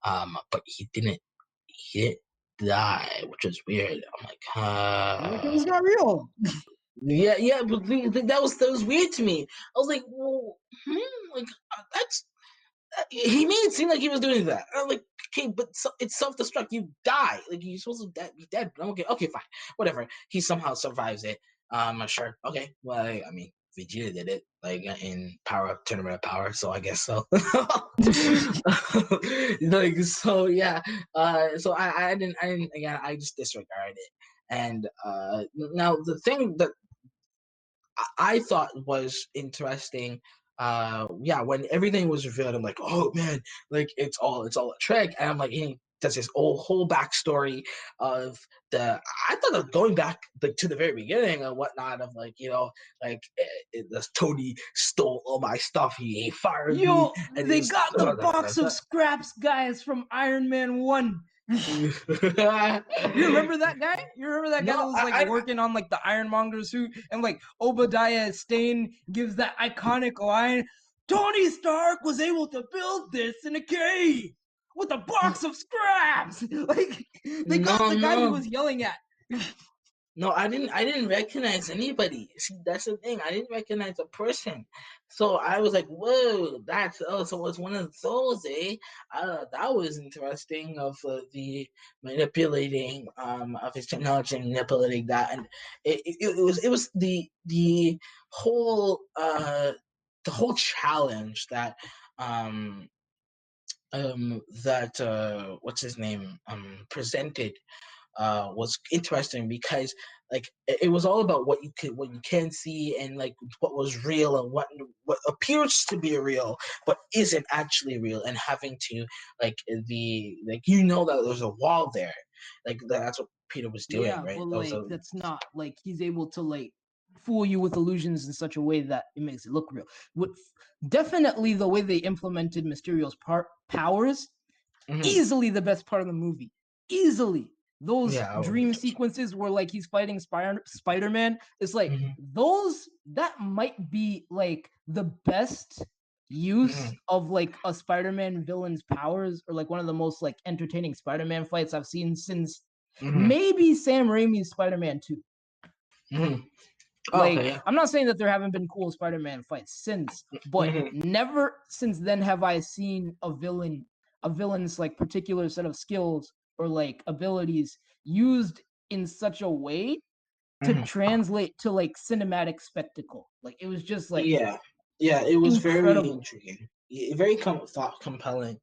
But he didn't. He didn't die, which is weird. I'm like, Like it was not real. yeah, but that was weird to me. I was like, well, like that's he made it seem like he was doing that. I'm like, okay, but it's self-destruct. You die. Like you're supposed to be dead. Okay, fine, whatever. He somehow survives it. Sure. Okay. Well, I mean, Vegeta did it, like in Power Tournament of Power, so I guess so. Like so, yeah. So I didn't again. I just disregarded it. And now the thing that I thought was interesting. Yeah, when everything was revealed, I'm like, oh man, like it's all a trick, and I'm like, hey, that's his whole backstory of the. I thought of going back like to the very beginning and whatnot of like like this Tony stole all my stuff, he fired me, Yo, and he they was got the box of scraps, guys, from Iron Man 1. You remember that guy? You remember that guy that no, was like working on like the Ironmonger suit, and like Obadiah Stane gives that iconic line, Tony Stark was able to build this in a cave with a box of scraps. Like they got the guy he no. was yelling at. No, I didn't recognize anybody. See, that's the thing. I didn't recognize a person. So I was like, "Whoa, that's so it's one of those, eh?" That was interesting of the manipulating of his technology and manipulating that, and it was whole the whole challenge that um what's his name presented was interesting because like it was all about what you can see and like what was real and what appears to be real but isn't actually real and having to like that there's a wall there like that's what Peter was doing, Yeah, right? but That was like a that's not like he's able to like fool you with illusions in such a way that it makes it look real. What definitely the way they implemented Mysterio's powers, mhm. easily the best part of the movie. Easily. Those Yeah, I would dream agree. sequences where like he's fighting Spider-Man, it's like Mhm, those that might be like the best use mhm, of like a Spider-Man villain's powers, or like one of the most like entertaining Spider-Man fights I've seen since mhm, maybe Sam Raimi's Spider-Man 2. mhm. Oh, okay, Like, yeah. I'm not saying that there haven't been cool Spider-Man fights since, but Mhm, never since then have I seen a villain's like particular set of skills or like abilities used in such a way to Mhm. translate to like cinematic spectacle. Like it was just like Yeah, yeah, it was very incredible. intriguing, very thought compelling.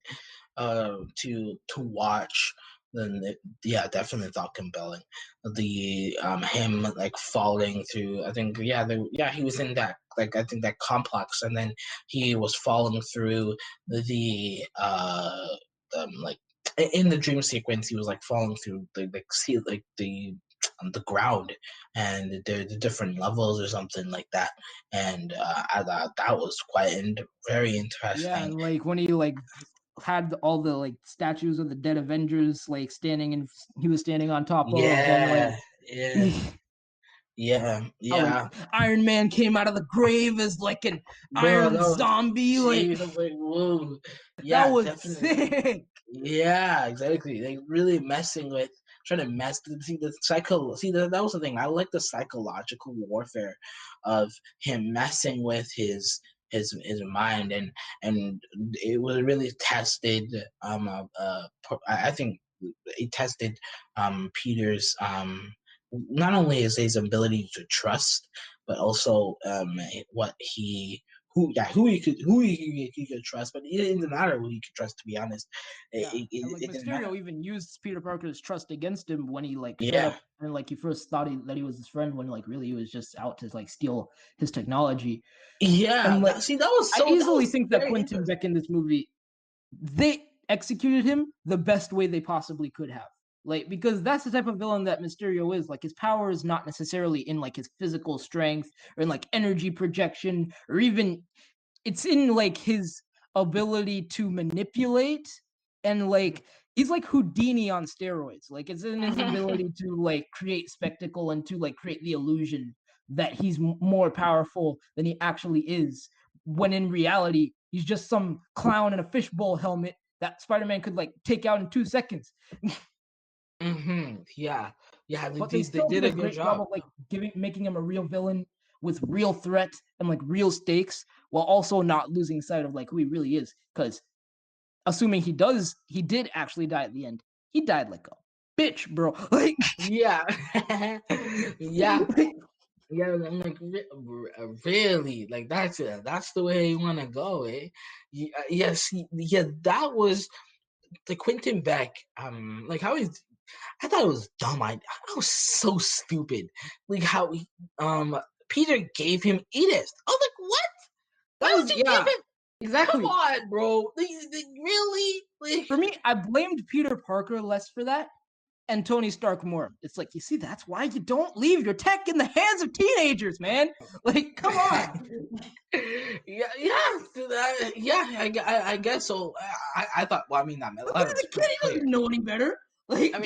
To watch. Then yeah, definitely thought compelling. The him like falling through. I think he was in that like I think that complex, and then he was falling through the like in the dream sequence. He was like falling through the ground and the different levels or something like that. And I thought that was quite very Yeah, interesting. and like when he like had all the like statues of the dead Avengers like standing and he was standing on top of, and like Yeah, yeah, yeah, how like yeah. Iron Man came out of the grave as like an Bro, iron that was zombie. Like jeez, like whoa. that Yeah, was definitely. sick. Yeah, exactly. Like really messing with trying to mess see the that was the thing. I like the psychological warfare of him messing with his mind, and it was really tested I think it tested Peter's not only his ability to trust, but also what he who he could trust, but it didn't matter who he could trust. To be honest, Yeah, and like it didn't matter. Mysterio even used Peter Parker's trust against him when he like showed Yeah, up and like he first thought that he was his friend when like really he was just out to like steal his technology. yeah. And like I That easily was think that very Quentin interesting. Beck in this movie they executed him the best way they possibly could have. Like because that's the type of villain that Mysterio is. Like his power is not necessarily in like his physical strength or in like energy projection or even it's in like his ability to manipulate and like he's like Houdini on steroids. Like it's in his ability to like create spectacle and to like create the illusion that he's more powerful than he actually is. When in reality, he's just some clown in a fishbowl helmet that Spider-Man could like take out in 2 seconds. Yeah, yeah. But they They still did did a a good great job job. of like making him a real villain with real threat and like real stakes while also not losing sight of like who he really is. Because assuming he did actually die at the end, he died like a bitch, bro. Like, Yeah, yeah. Yeah, I'm like really like that's the way you want to go, eh? Yes, yeah. That was the Quentin Beck. Like how he's. I thought it was dumb. I was so stupid. Like how Peter gave him Edith. I was like, what? that Why would was you give yeah, him? Come exactly. on, bro. Really? Like For me, I blamed Peter Parker less for that and Tony Stark more. It's like, you see, that's why you don't leave your tech in the hands of teenagers, man. Like, come on. yeah, yeah, yeah. I guess so. I thought. Well, I mean, that Like, letter he's was a kid, pretty he clear. doesn't know any better. Like, The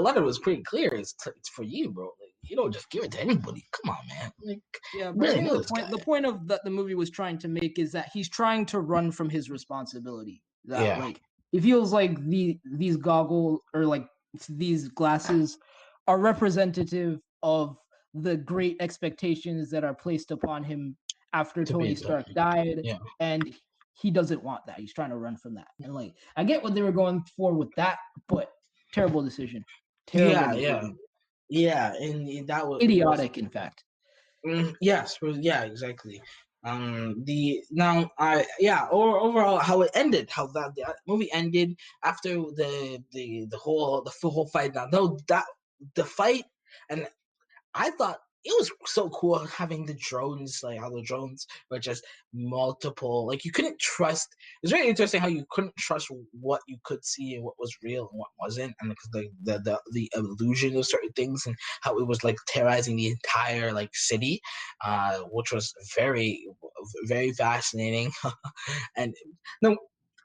letter was pretty clear. It's for you, bro. Like, you don't just give it to anybody. Come on, man. Like, yeah, you but I really think know this guy. the point of that the movie was trying to make is that he's trying to run from his responsibility. That Yeah, like it feels like these goggles or like these glasses are representative of the great expectations that are placed upon him after to be Tony a Stark died, yeah, and he doesn't want that. He's trying to run from that. And like I get what they were going for with that, but terrible decision. Terrible yeah, yeah, decision. yeah. And that was Idiotic, in fact. yes, yeah, exactly. The now I yeah, or overall how it ended, how that the movie ended after the whole fight. Now, though that the fight and I thought it was so cool having the drones, like how the drones were just multiple. Like you couldn't trust. It's very interesting how you couldn't trust what you could see and what was real and what wasn't, and because the illusion of certain things and how it was like terrorizing the entire like city, which was very fascinating. And no,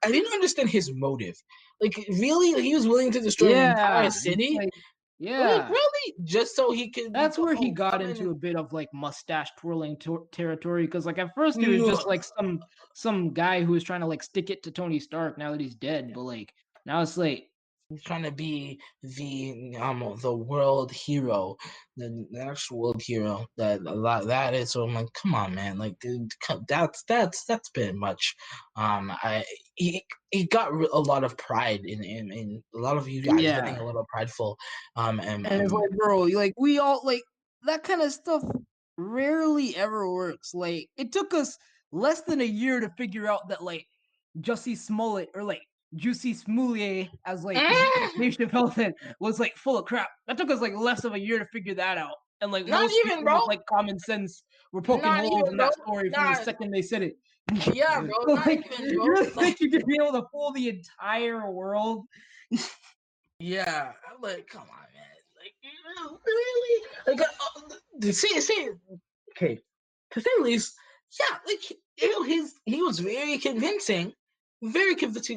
I didn't understand his motive. Like really, like, he was willing to destroy an entire Yeah, it's city. like Like yeah, really, just so he could that's where he got come in into and a bit of like mustache twirling territory because like at first he was no. just like some guy who was trying to like stick it to Tony Stark now that he's dead, but like now it's like He's trying to be the world hero, the actual world hero. That is. So I'm like, come on, man. Like, dude, that's been much. I he got a lot of pride in a lot of you guys Yeah. getting a little prideful. And it's like, bro, like we all like that kind of stuff rarely ever works. Like it took us less than a year to figure out that like Jussie Smollett or like Juicy Smoulier, as like Dave Chappelle said, was like full of crap. That took us like less of a year to figure that out. And like Not most even, people bro. with like common sense were poking Not holes even, in bro. that story from the Not. second they said it. Yeah, bro. Not Like, even, you bro. really Like, think you could be able to fool the entire world? yeah. I'm like, come on, man. Like, really? Like, see, okay. To say the least, yeah, like he was very convincing,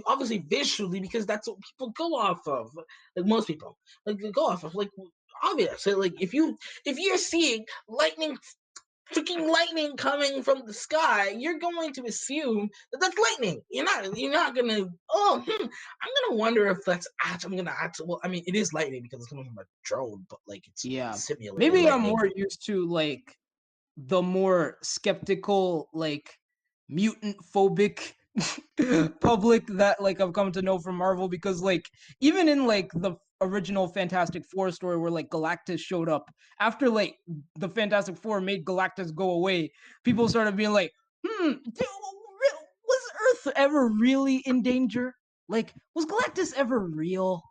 obviously visually because that's what people go off of. Like most people, like they go off of like obvious. So, like if you're seeing freaking lightning coming from the sky, you're going to assume that that's lightning. You're not gonna. Oh, I'm gonna wonder if that's actually. I'm gonna actually. Well, I mean, it is lightning because it's coming from a drone, but like it's Yeah. simulated Maybe I'm lightning. more used to like the more skeptical, like mutant phobic public that like I've come to know from Marvel because like even in like the original Fantastic Four story where like Galactus showed up after like the Fantastic Four made Galactus go away, people started being like, was Earth ever really in danger? Like, was Galactus ever real?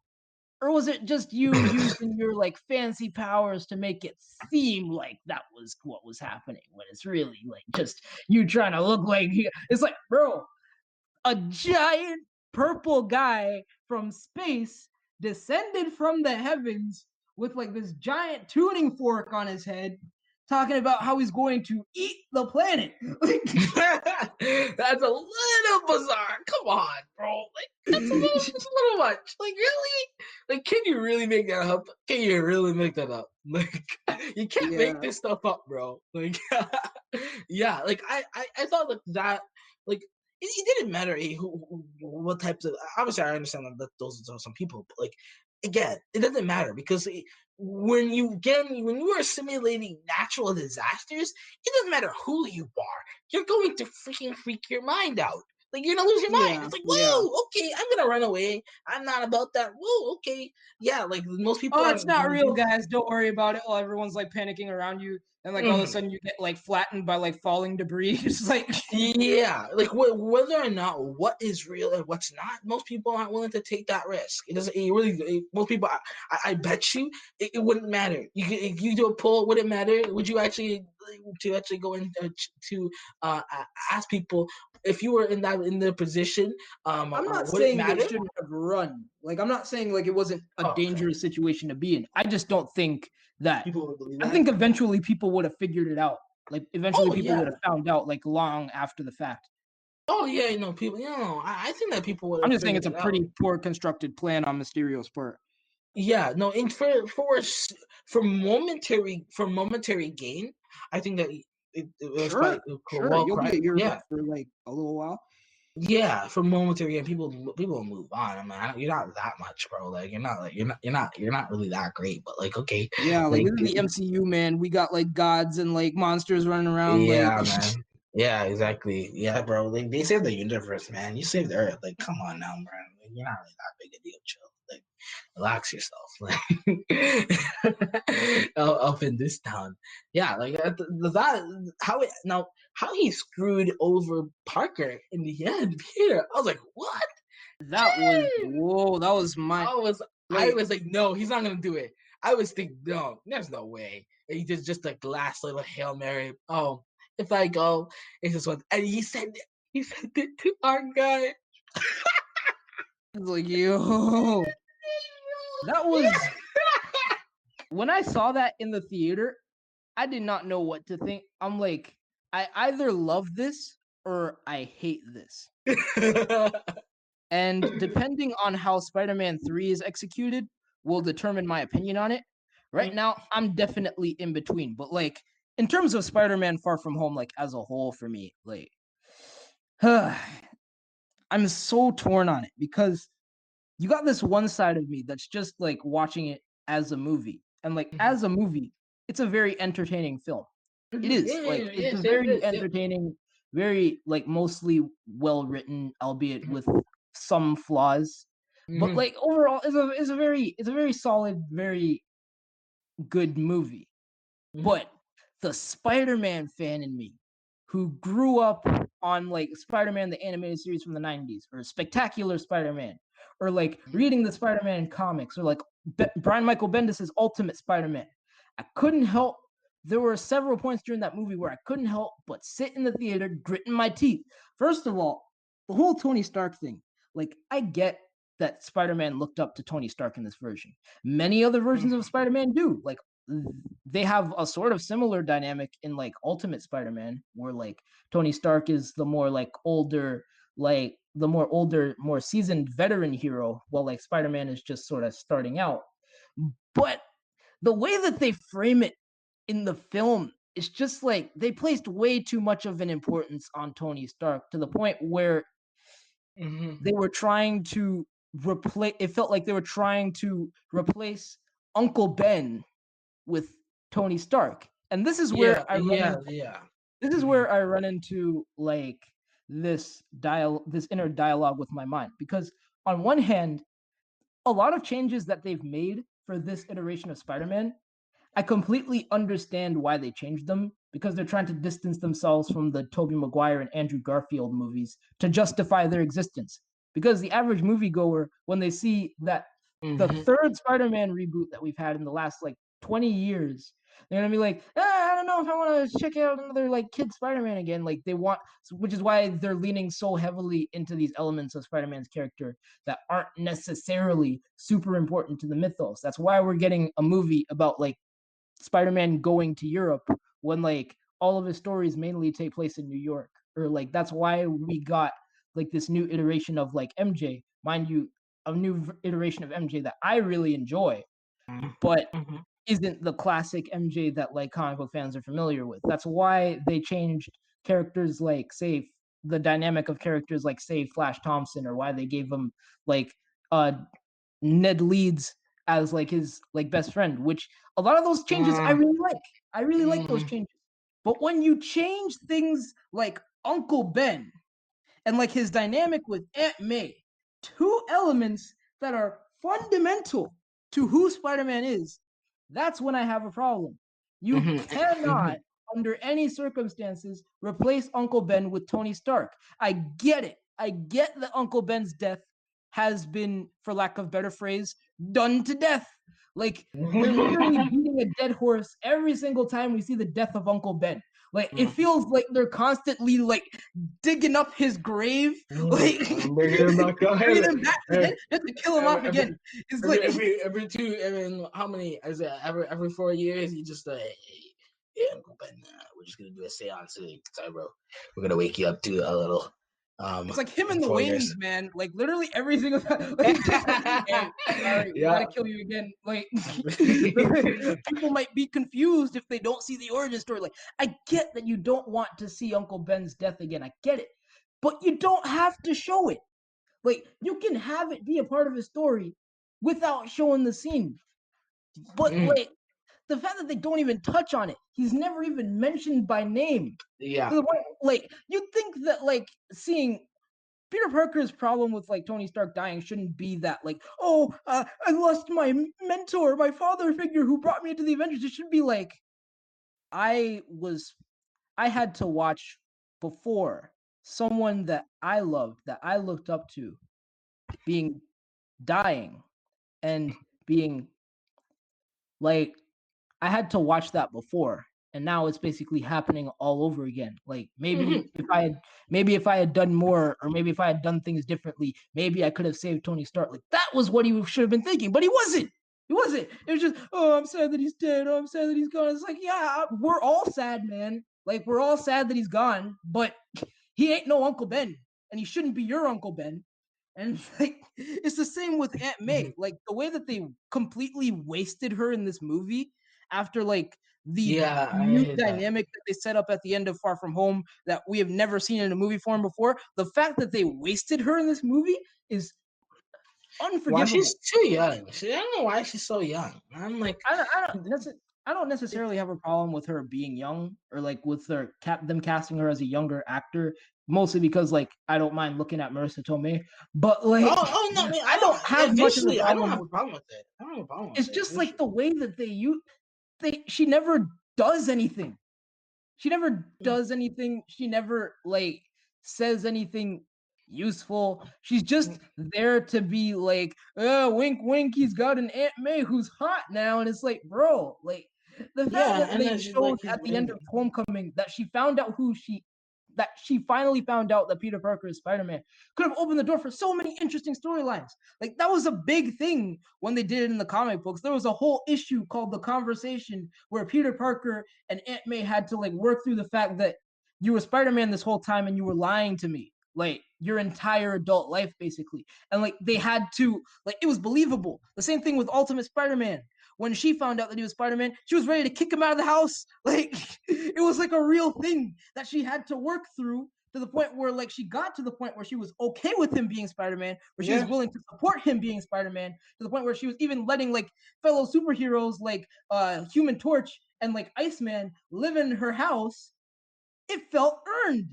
Or was it just you using your like fancy powers to make it seem like that was what was happening when it's really like just you trying to look like it's like, bro, a giant purple guy from space descended from the heavens with like this giant tuning fork on his head talking about how he's going to eat the planet. Like, That's a little bizarre. Come on, bro. Like that's a little much. Like really? Like can you really make that up? Can you really make that up? Like you can't yeah. make this stuff up, bro. Like yeah. Like I thought like that. Like it didn't matter what types of. Obviously, I understand that those are some people, but like again, it doesn't matter because when you are simulating natural disasters, it doesn't matter who you are. You're going to freaking freak your mind out. Like you're gonna lose your mind. Yeah, It's like, yeah. whoa, okay, I'm gonna run away. I'm not about that. Whoa, okay, yeah. Like most people Oh, are it's not gonna real, do. guys. Don't worry about it. While everyone's like panicking around you, and like all of a sudden you get like flattened by like falling debris. It's like, Yeah, like whether or not what is real and what's not, most people aren't willing to take that risk. It doesn't. It really. Most people, I bet you, it wouldn't matter. If you do a poll, would it matter? Would you actually go in to ask people if you were in their position? I'm not Would it saying they matter? shouldn't have run. Like, I'm not saying like it wasn't a Oh, okay. dangerous situation to be in. I just don't think that. People would believe I that. think eventually people would have figured it out. Like, eventually Oh people would yeah. have found out like long after the fact. Oh yeah. People. I think that people would I'm have just saying figured it's a it out. pretty poor constructed plan on Mysterio's part. Yeah, no, and for momentary gain, I think that it was Sure, quite sure. well, You'll be quite at Europe yeah, for like a little while. yeah. For momentary gain, people will move on. I mean, you're not that much, bro. Like you're not really that great, but like okay, Yeah, like like this is the MCU, man. We got like gods and like monsters running around. Like, yeah, man. Yeah, exactly. Yeah, bro. Like they saved the universe, man. You saved the Earth. Like, come on now, bro. Like, you're not really that big a deal. Chill. Like, relax yourself. Like, up in this town. Yeah, like that. How he screwed over Parker in the end, Peter. I was like, what? that was whoa. That was my I like. was like, no, he's not gonna do it. I was thinking, no, there's no way. And he did just like the last little Hail Mary. Oh, if I go, it's just one. And he sent it to our guy. Like, yo, that was when I saw that in the theater. I did not know what to think. I'm like, I either love this or I hate this. And depending on how Spider-Man 3 is executed, will determine my opinion on it. Right now, I'm definitely in between. But like in terms of Spider-Man Far From Home, like as a whole for me, like I'm so torn on it because you got this one side of me that's just like watching it as a movie. And like as a movie, it's a very entertaining film. It is. Like it's a It very is. Yep. entertaining, very like mostly well written, albeit with some flaws. But like overall it's a very solid, very good movie. But the Spider-Man fan in me, who grew up on like Spider-Man the animated series from the 90s, or Spectacular Spider-Man, or like reading the Spider-Man comics, or like Brian Michael Bendis' Ultimate Spider-Man, I couldn't help. There were several points during that movie where I couldn't help but sit in the theater, gritting my teeth. First of all, the whole Tony Stark thing. Like, I get that Spider-Man looked up to Tony Stark in this version. Many other versions of Spider-Man do. Like, they have a sort of similar dynamic in like Ultimate Spider-Man, where like Tony Stark is the more like older, like the more older, more seasoned veteran hero, while like Spider-Man is just sort of starting out. But the way that they frame it in the film is just like they placed way too much of an importance on Tony Stark, to the point where they were trying to replace, it felt like they were trying to replace Uncle Ben with Tony Stark. And this is where this is where I run into like this inner dialogue with my mind, because on one hand, a lot of changes that they've made for this iteration of Spider-Man, I completely understand why they changed them, because they're trying to distance themselves from the Tobey Maguire and Andrew Garfield movies to justify their existence. Because the average moviegoer, when they see that the third Spider-Man reboot that we've had in the last like 20 years, they're gonna be like, I don't know if I want to check out another like kid Spider-Man again. Like they want, which is why they're leaning so heavily into these elements of Spider-Man's character that aren't necessarily super important to the mythos. That's why we're getting a movie about like Spider-Man going to Europe when like all of his stories mainly take place in New York. Or like that's why we got like this new iteration of like MJ, mind you, a new iteration of MJ that I really enjoy, but isn't the classic MJ that like comic book fans are familiar with. That's why they changed characters like, say, the dynamic of characters like, say, Flash Thompson, or why they gave him like Ned Leeds as like his like best friend, which a lot of those changes I really like. I really like those changes. But when you change things like Uncle Ben and like his dynamic with Aunt May, two elements that are fundamental to who Spider-Man is, that's when I have a problem. You cannot, under any circumstances, replace Uncle Ben with Tony Stark. I get it. I get that Uncle Ben's death has been, for lack of a better phrase, done to death. Like, they're literally beating a dead horse every single time we see the death of Uncle Ben. Like, it feels like they're constantly like digging up his grave, like bringing him back again, just to kill him off again. It's like every two, how many? Is it every 4 years? You just like, hey, Uncle Ben, we're just gonna do a seance today. Sorry, bro. We're gonna wake you up to a little. It's like him and the wings, man. Like literally every single time. Like, hey, sorry, we gotta kill you again. Like people might be confused if they don't see the origin story. Like, I get that you don't want to see Uncle Ben's death again. I get it, but you don't have to show it. Like, you can have it be a part of the story without showing the scene. But like the fact that they don't even touch on it, he's never even mentioned by name. Yeah. Like, you think that like seeing Peter Parker's problem with like Tony Stark dying shouldn't be that like, oh, I lost my mentor, my father figure who brought me into the Avengers. It should be like, I had to watch before someone that I loved, that I looked up to, dying and being like, I had to watch that before, and now it's basically happening all over again. Like, maybe if I had done more, or maybe if I had done things differently, maybe I could have saved Tony Stark. Like, that was what he should have been thinking, but he wasn't. He wasn't. It was just, oh, I'm sad that he's dead. Oh, I'm sad that he's gone. It's like, yeah, we're all sad, man. Like, we're all sad that he's gone, but he ain't no Uncle Ben, and he shouldn't be your Uncle Ben. And like, it's the same with Aunt May. Like, the way that they completely wasted her in this movie, after like the new dynamic that they set up at the end of Far From Home that we have never seen in a movie form before. The fact that they wasted her in this movie is Why Unforgivable. she's too young? I don't know why she's so young. I'm like, I don't necessarily have a problem with her being young or like with them casting her as a younger actor, mostly because like I don't mind looking at Marissa Tomei, but like no, I mean, I don't have much of a visually, I don't problem have a with. problem with it. I don't have a problem with It's it just like visually. the way that she never does anything. She never does anything. She never like says anything useful. She's just there to be like, oh, wink, wink. He's got an Aunt May who's hot now, and it's like, bro, like the fact Yeah, that and they then she's like, showed he's at the end of bringing. Homecoming that she found out that she finally found out that Peter Parker is Spider-Man could have opened the door for so many interesting storylines. Like that was a big thing when they did it in the comic books. There was a whole issue called The Conversation where Peter Parker and Aunt May had to like work through the fact that you were Spider-Man this whole time and you were lying to me. Like your entire adult life, basically. And like they had to, like, it was believable. The same thing with Ultimate Spider-Man. When she found out that he was Spider-Man, she was ready to kick him out of the house. Like it was like a real thing that she had to work through to the point where like she got to the point where she was okay with him being Spider-Man, where she was Yeah, willing to support him being Spider-Man, to the point where she was even letting like fellow superheroes like Human Torch and like Iceman live in her house. It felt earned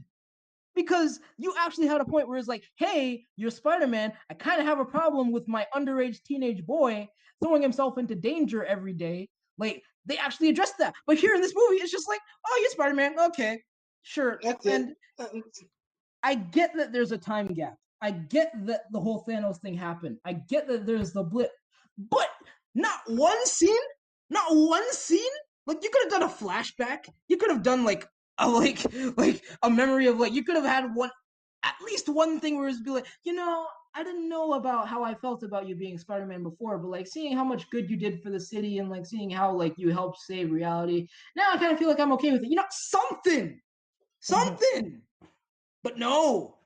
because you actually had a point where it's like, hey, you're Spider-Man. I kind of have a problem with my underage teenage boy throwing himself into danger every day. Like, they actually addressed that. But here in this movie, it's just like, oh, you're Spider-Man. Okay, sure. that's it. And I get that there's a time gap. I get that the whole Thanos thing happened. I get that there's the blip. But not one scene, not one scene. Like you could have done a flashback. You could have done like a like a memory of like you could have had one at least one thing where it's be like, I didn't know about how I felt about you being Spider-Man before, but like seeing how much good you did for the city and like seeing how like you helped save reality. Now I kind of feel like I'm okay with it. Something. Something. But no,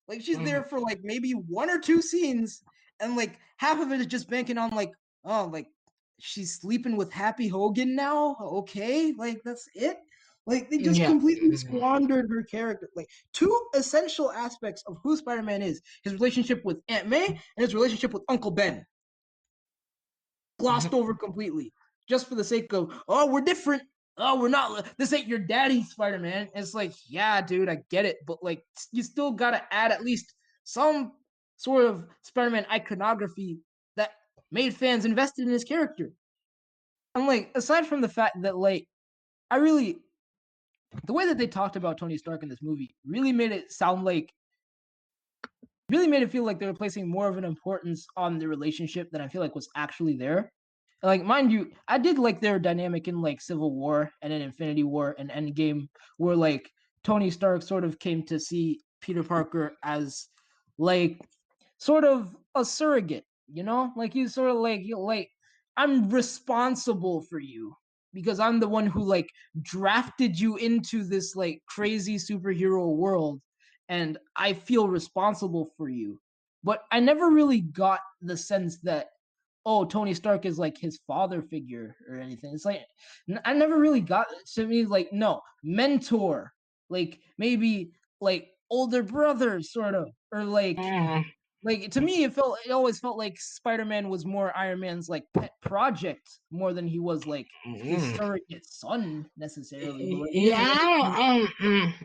like she's there for like maybe one or two scenes, and like half of it is just banking on like, oh, like she's sleeping with Happy Hogan now. Okay, like that's it. Like they just Yeah. completely squandered her character. Like two essential aspects of who Spider-Man is: his relationship with Aunt May and his relationship with Uncle Ben. Glossed over completely, just for the sake of, oh, we're different. Oh, we're not. This ain't your daddy, Spider Man. It's like, yeah, dude, I get it, but like, you still gotta add at least some sort of Spider Man iconography that made fans invested in his character. And like, aside from the fact that like, I really, the way that they talked about Tony Stark in this movie really made it sound like, really made it feel like they were placing more of an importance on the relationship than I feel like was actually there. Like, mind you, I did like their dynamic in like Civil War and in Infinity War and Endgame, where like Tony Stark sort of came to see Peter Parker as like sort of a surrogate, like he's sort of like I'm responsible for you because I'm the one who like drafted you into this like crazy superhero world and I feel responsible for you. But I never really got the sense that, oh, Tony Stark is like his father figure or anything. It's like I never really got to me like, no, mentor, like maybe like older brother sort of, or like to me it always felt like Spider-Man was more Iron Man's like pet project more than he was like his surrogate son necessarily. But like maybe Yeah,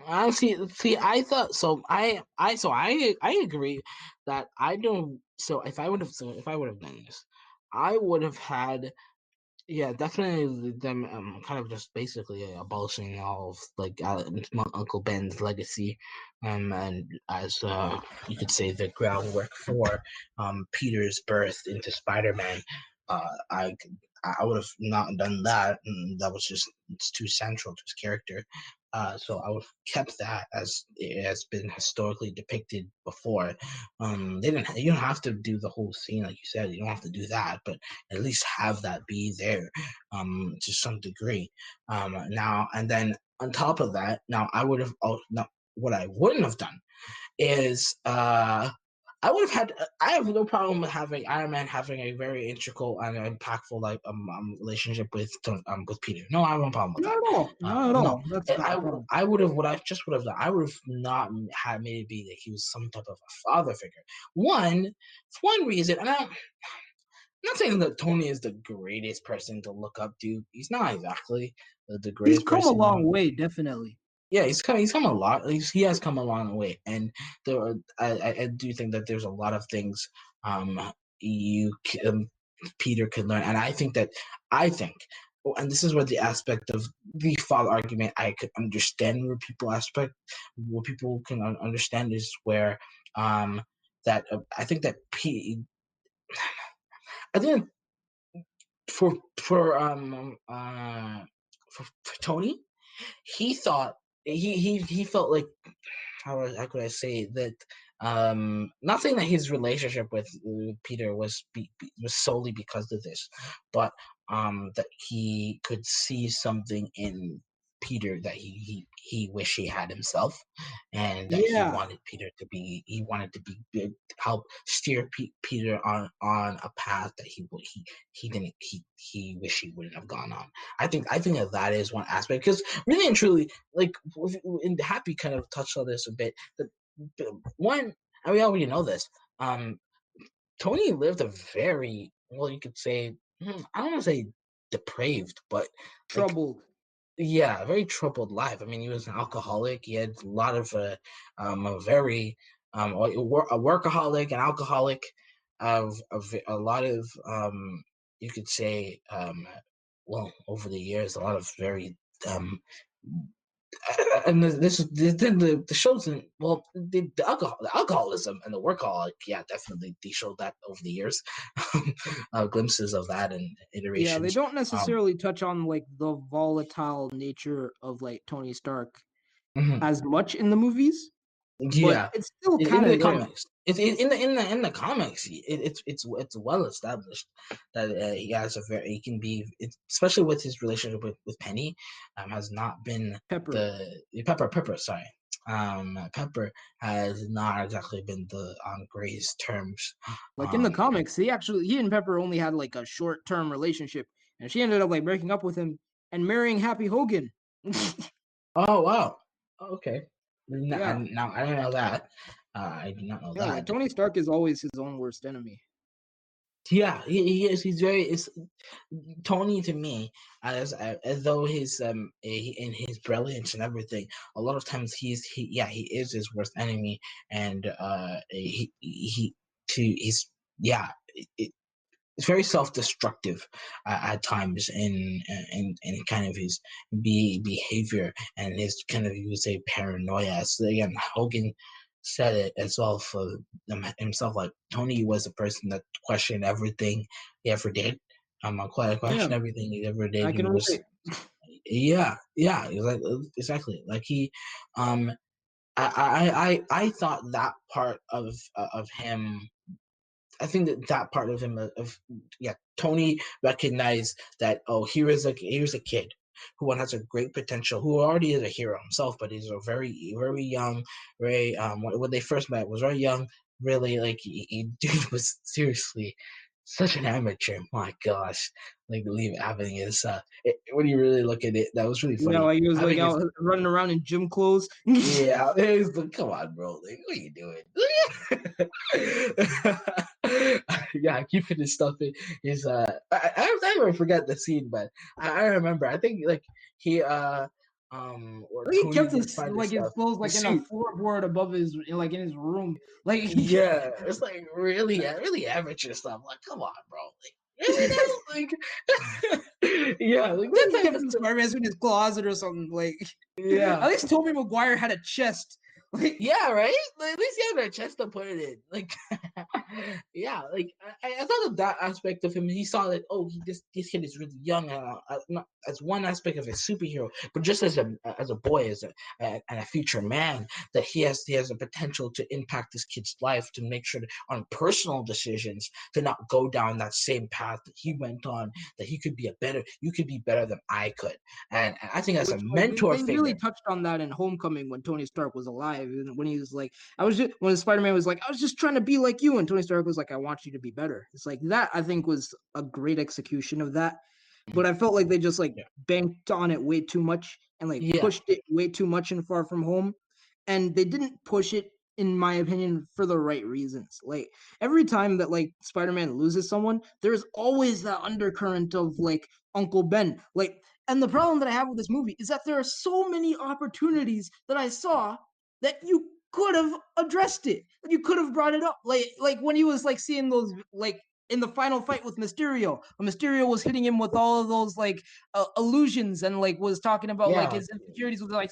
I see. I thought so. I agree that I don't. So if I would have done this, I would have had, yeah, definitely them kind of just basically abolishing all of like Uncle Ben's legacy, and as you could say the groundwork for Peter's birth into Spider-Man. Uh, I I would have not done that. That was just, it's too central to his character. So I would have kept that as it has been historically depicted before. They didn't. You don't have to do the whole scene like you said. You don't have to do that, but at least have that be there, to some degree. Now and then on top of that, now I would have. Oh, no, what I wouldn't have done is I have no problem with having Iron Man having a very integral and impactful relationship with Peter. No, I have no problem with Not that. at all. Not at No, all. That's not a problem. I would have what I just would have done. I would have not had made it be that he was some type of a father figure. For one reason, and I'm not saying that Tony is the greatest person to look up to. He's not exactly the He's greatest come a person. long way, definitely. Yeah, he's come a lot. He has come a long way, and I do think that there's a lot of things um Peter could learn, and I think, and this is where the aspect of the father argument I could understand where people can understand is where that I think that I think for for um uh for Tony, he thought he felt like how could I say that? Not saying that his relationship with Peter was solely because of this, but that he could see something in Peter that he wished he had himself, and that Yeah. he wanted to be big, help steer Peter on a path that he didn't he wish he wouldn't have gone on. I think that is one aspect because really and truly, like in Happy kind of touched on this a bit. One, and we already know this. Tony lived a very well, you could say, I don't want to say depraved, but like Troubled. yeah, a very troubled life. I mean, he was an alcoholic. He had a lot of a very a workaholic, an alcoholic, of a lot of you could say well over the years, a lot of very and the shows in well the alcoholism and the workaholic, yeah, definitely they showed that over the years. Glimpses of that and Yeah, they iterations. don't um necessarily touch on like the volatile nature of like Tony Stark mhm. as much in the movies, but Yeah, it's still in kind the of there. comics, in the comics, it's well established that he has a very he can be, especially with his relationship with Penny, has not been Pepper. the Pepper, sorry, Pepper has not exactly been the on greatest terms. Like in the Um, comics, he and Pepper only had like a short term relationship, and she ended up like breaking up with him and marrying Happy Hogan. oh wow, okay, Yeah, now I didn't know that. I did not know yeah. Like that. Tony Stark is always his own worst enemy. Yeah, he is. He's very. It's Tony to me, as though in his brilliance and everything. A lot of times he is his worst enemy, and he's yeah. It's very self-destructive at times in kind of his behavior and his kind of, you would say, paranoia. So again, Hogan said it as well for himself. Like Tony was a person that questioned everything he ever did. I Yeah, questioned everything he ever did. I He can was relate. yeah. He was like exactly like he um I thought that part of him. I think that part of him yeah, Tony recognized that, oh, here's a kid who has a great potential, who already is a hero himself, but he's a very young, very when they first met was very young, really like dude was seriously such an amateur. My gosh, like leave having his when you really look at it, that was really Yeah, funny. like he was like Having his out running around in gym clothes. yeah, it's like, come on, bro. Like, what are you doing? Yeah, keeping his stuff in his I never forget the scene, but I remember. I think like he or He Tony kept would his find his like his stuff. clothes The like in a suit. floorboard above his like in his room. Like he Yeah, it's like really amateur stuff. Like, come on, bro. Like, really? That's like yeah, like that he type kept of his stuff. Spider-Man in his closet or something. Like at Yeah. least Tobey Maguire had a chest. Like Yeah, right? Like, at least you have a chest to put it in. Like Yeah, like I thought of that aspect of him. He saw that this kid is really young, not as one aspect of a superhero, but just as a boy, and a future man, that he has a potential to impact this kid's life, to make sure that on personal decisions to not go down that same path that he went on. That you could be better than I could, and I think as a Which like mentor they really figure. touched on that in Homecoming when Tony Stark was alive, and when he was like, I was just when Spider-Man was like, I was just trying to be like you, and Tony Stark was like, I want you to be better. It's like that. I think was a great execution of that, but I felt like they just like Yeah, banked on it way too much and like yeah, pushed it way too much in Far From Home, and they didn't push it in my opinion for the right reasons. Like every time that like Spider-Man loses someone, there's always that undercurrent of like Uncle Ben. Like, and the problem that I have with this movie is that there are so many opportunities that I saw that you could have addressed it. You could have brought it up. Like when he was like seeing those like in the final fight with Mysterio, when Mysterio was hitting him with all of those like illusions and like was talking about like yeah. his insecurities with like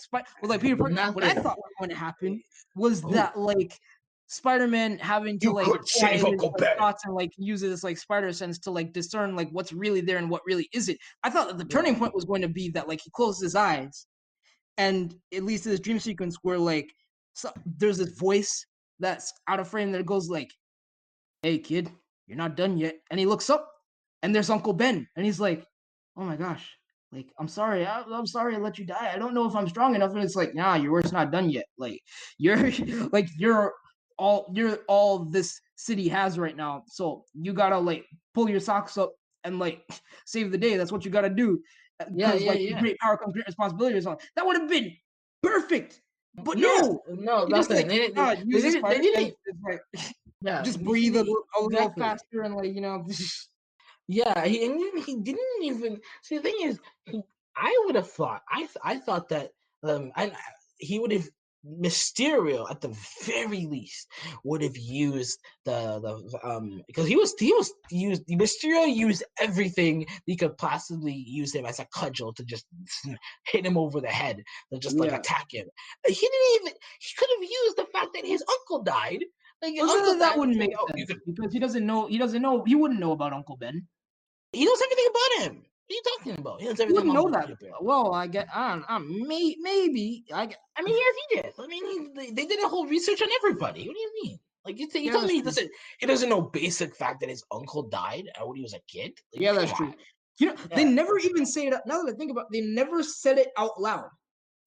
Peter Parker. What I Nothing. thought was going to happen was Oh, that like Spider-Man having to you like could save quiet his Uncle like Ben. thoughts and like use this like spider sense to like discern like what's really there and what really isn't. I thought that the turning Yeah. point was going to be that like he closed his eyes and it leads to this dream sequence where like there's this voice that's out of frame that goes like, "Hey kid, you're not done yet." And he looks up and there's Uncle Ben and he's like, "Oh my gosh, like I'm sorry, I'm sorry I let you die. I don't know if I'm strong enough." And it's like, "Nah, your work's not done yet. Like you're like you're all this city has right now. So you gotta like pull your socks up and like save the day. That's what you gotta do. Yeah, Because yeah, like yeah. great power comes great responsibility or something." That would have been perfect. But Yeah, no, no, he just nothing. like They uses didn't. They spider sense. didn't. It's like Yeah, just breathe a little exactly. faster and like Yeah, he didn't even see. The thing is, I would have thought. I thought that he would have Mysterio at the very least would have used the because he was used Mysterio used everything he could possibly use him as a cudgel to just hit him over the head to just like yeah. attack him. He could have used the fact that his uncle died. Like his Well, uncle that died and wouldn't say, make "Oh, you sense could." because he wouldn't know about Uncle Ben. He knows everything about him. What are you talking about? He knows He everything wouldn't know about that. Peter Pan. Well, I get I maybe I mean, yes, he did. I mean, they did a whole research on everybody. What do you mean? Like you yeah, telling that's me true. he doesn't know basic fact that his uncle died when he was a kid? Like, Yeah, that's come true. on. You know, they Yeah. never even say it. Now that I think about, it, they never said it out loud.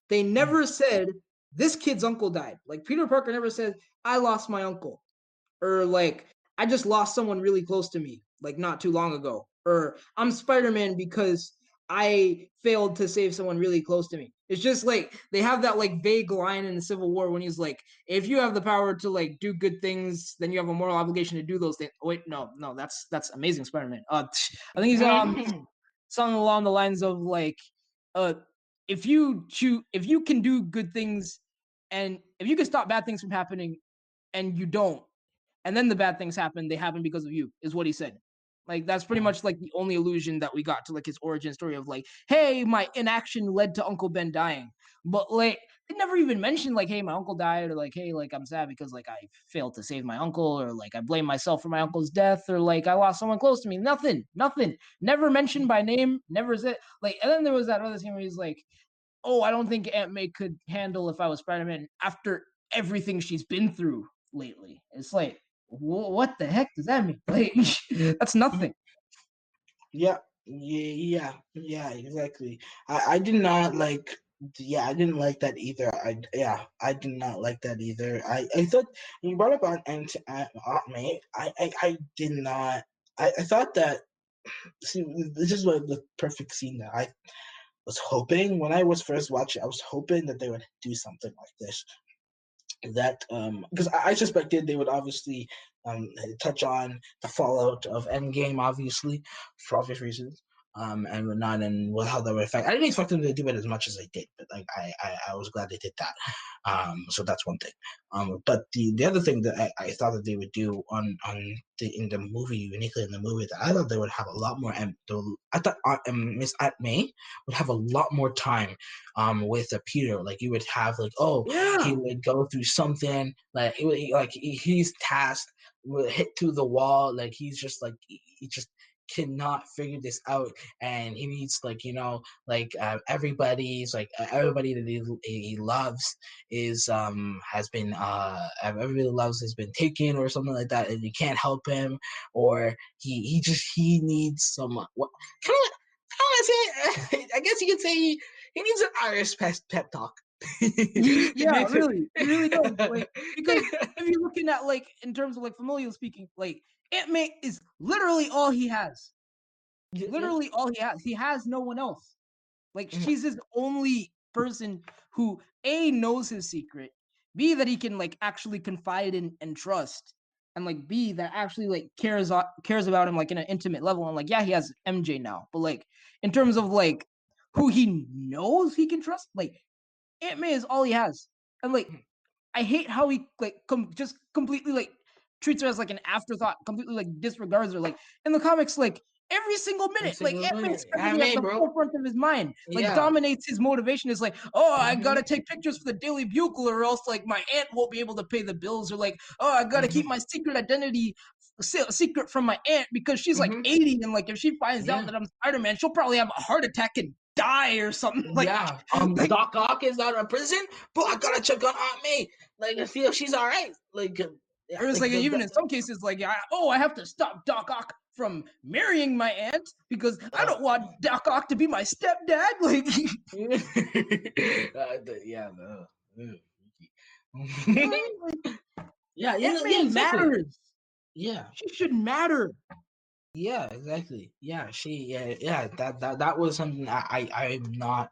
They Mm. never said this kid's uncle died. Like Peter Parker never said, "I lost my uncle," or like I just lost someone really close to me like not too long ago, or I'm Spider-Man because I failed to save someone really close to me. It's just like they have that like vague line in the Civil War when he's like, if you have the power to like do good things, then you have a moral obligation to do those things. Oh, wait, no, that's Amazing Spider-Man. I think he's something along the lines of like, uh if you can do good things and if you can stop bad things from happening and you don't, and then the bad things happen, they happen because of you, is what he said. Like that's pretty much like the only allusion that we got to like his origin story of like, hey, my inaction led to Uncle Ben dying. But like they never even mentioned like, hey, my uncle died, or like, hey, like I'm sad because like I failed to save my uncle, or like I blame myself for my uncle's death, or like I lost someone close to me. Nothing. Never mentioned by name, never said like, and then there was that other scene where he's like, oh, I don't think Aunt May could handle if I was Spider-Man after everything she's been through lately. It's like, what the heck does that mean? Like, that's nothing. Yeah, yeah, exactly. I did not like. Yeah, I didn't like that either. I did not like that either. I thought you brought up Aunt May. I did not. I thought that. See, this is what the perfect scene that I was hoping when I was first watching. I was hoping that they would do something like this. That because I suspected they would obviously touch on the fallout of Endgame, obviously for obvious reasons, and whatnot, and how that would affect. I didn't expect them to do it as much as they did, but like I was glad they did that. So that's one thing. But the other thing that I thought that they would do in the movie, uniquely in the movie, that I thought they would have a lot more. I thought Miss Aunt May would have a lot more time with Peter. Like you would have like, oh, he Yeah. would go through something like he's tasked hit through the wall. Like he's just like he just cannot figure this out, and he needs like everybody that he loves is has been everybody loves has been taken or something like that, and you can't help him, or he needs some what kind of I guess you could say he needs an Irish pep talk. Yeah, really, he really does. Like, because if you're looking at like in terms of like familial speaking, like Aunt May is literally all he has. Yeah. Literally all he has. He has no one else. Like Mhm. she's his only person who A knows his secret, B that he can like actually confide in and trust, and like B that actually like cares about him like in an intimate level. And like yeah, he has MJ now, but like in terms of like who he knows he can trust, like Aunt May is all he has. And like I hate how he like just completely like treats her as like an afterthought, completely like disregards her. Like in the comics, like every single Every minute, like single Aunt May is minute. I practically at mean, the bro. forefront of his mind, like Yeah. dominates his motivation. Is like, oh, I gotta Mhm. take pictures for the Daily Bugle, or else like my aunt won't be able to pay the bills, or like, oh, I gotta keep Mhm. my secret identity secret from my aunt because she's like Mhm. 80, and like if she finds out Yeah. that I'm Spider-Man, she'll probably have a heart attack and die or something. Yeah. Like Doc Ock is out of prison, but I gotta check on Aunt May. Like, I feel she's all right. Like, yeah. or it's Like like even in some cases, like I have to stop Doc Ock from marrying my aunt because I don't want Doc Ock to be my stepdad. Like, yeah. No. like Yeah. Aunt May Yeah. Exactly. matters. Yeah. She should matter. Yeah. Exactly. Yeah. Yeah. That was something I'm not.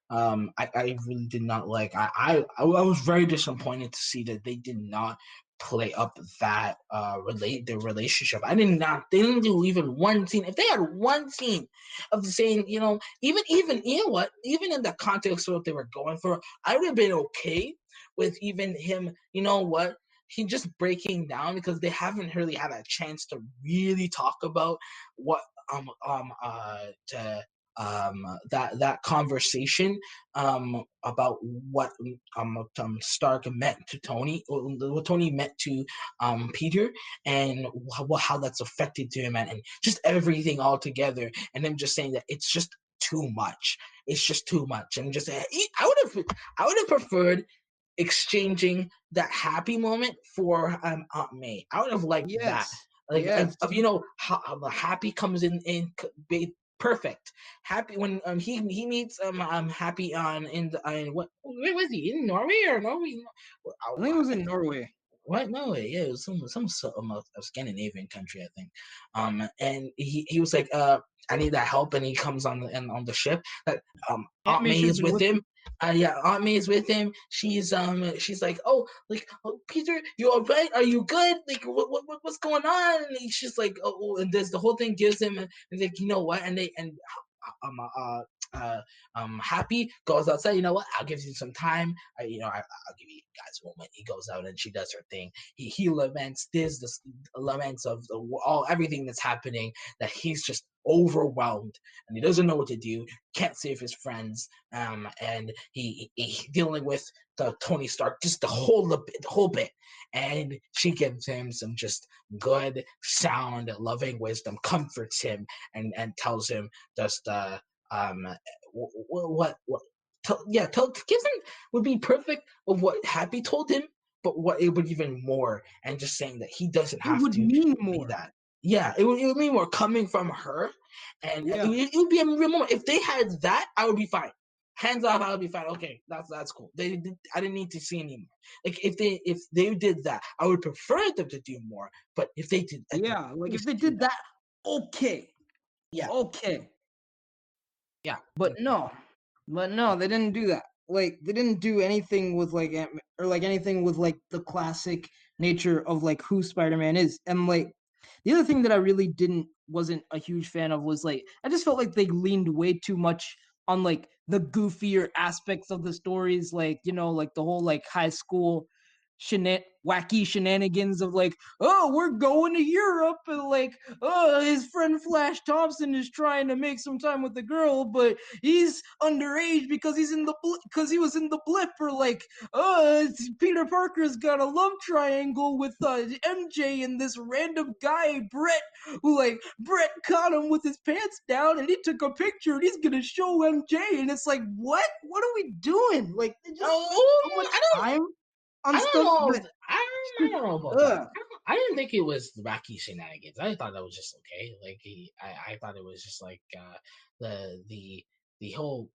I really did not like. I was very disappointed to see that they did not play up that the relationship. I did not. They didn't do even one scene. If they had one scene of the saying, even you know what, even in the context of what they were going for, I would have been okay with even him. You know what? He just breaking down because they haven't really had a chance to really talk about what to that conversation about what Stark meant to Tony, what Tony meant to Peter, and how that's affected to him, and just everything all together, and him just saying that it's just too much. It's just too much, and just I would have preferred exchanging that happy moment for Aunt May. I would have liked that. Yes, Like yes. if how the happy comes in perfect. Happy when he meets Happy on in the what where was he, in Norway or Norway? I think it was in Norway. What? No way. Yeah, it was some a Scandinavian country, I think. And he was like, I need that help, and he comes on the ship. That Aunt Aunt May May should have is been with with him. him. Yeah, Aunt May is with him. She's like, oh, Peter, you all right? Are you good? Like, what's going on? And she's like, and this the whole thing gives him, and like, you know what? And they and um uh. Uh, Happy goes outside. You know what? I'll give you some time. I'll give you guys a moment. He goes out and she does her thing. He laments this laments of all everything that's happening. That he's just overwhelmed and he doesn't know what to do. Can't save his friends. And he dealing with the Tony Stark just the whole bit. And she gives him some just good, sound, loving wisdom, comforts him, and tells him just um what gives him would be perfect of what Happy told him, but what it would even more, and just saying that he doesn't It have would to mean be more. that. Yeah, it would mean more coming from her, and Yeah, it would be a real moment. If they had that, I would be fine. Hands off, I would be fine. Okay, that's cool. I didn't need to see anymore. Like if they did that, I would prefer them to do more. But if they did at yeah. Like if least they do did that, that, okay, yeah, okay. yeah, But no, they didn't do that. Like they didn't do anything with like or like anything with like the classic nature of like who Spider-Man is. And like the other thing that I really wasn't a huge fan of was like I just felt like they leaned way too much on like the goofier aspects of the stories, like like the whole like high school wacky shenanigans of like, oh, we're going to Europe, and like, oh, his friend Flash Thompson is trying to make some time with the girl, but he's underage because he was in the blip, or like, oh, Peter Parker's got a love triangle with MJ and this random guy Brett, who like Brett caught him with his pants down, and he took a picture, and he's gonna show MJ, and it's like, what? What are we doing? Like, just so much I don't. time on I don't stuff know. that I don't know about that. I didn't think it was wacky shenanigans. I thought that was just okay. Like I thought it was just like the whole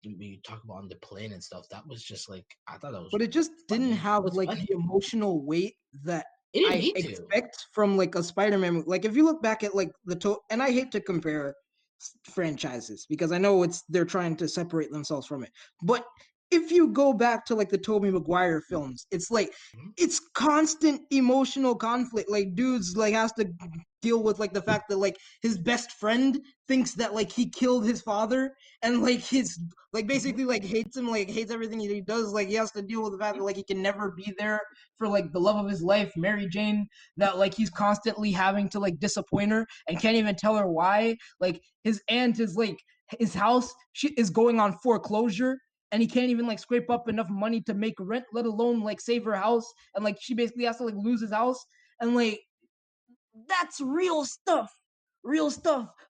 we talk about on the plane and stuff. That was just like I thought that was but it just didn't funny. It have was like funny. the emotional weight that It didn't I need to. expect from like a Spider-Man movie. Like if you look back at like and I hate to compare franchises because I know they're trying to separate themselves from it. But if you go back to like the Tobey Maguire films, it's like Mhm. it's constant emotional conflict. Like dudes like has to deal with like the fact that like his best friend thinks that like he killed his father, and like his like basically like hates him, like hates everything he does. Like he has to deal with the fact that like he can never be there for like the love of his life, Mary Jane, that like he's constantly having to like disappoint her and can't even tell her why. Like his aunt is like his house is going on foreclosure, and he can't even like scrape up enough money to make rent, let alone like save her house, and like she basically has to like lose his house, and like that's real stuff.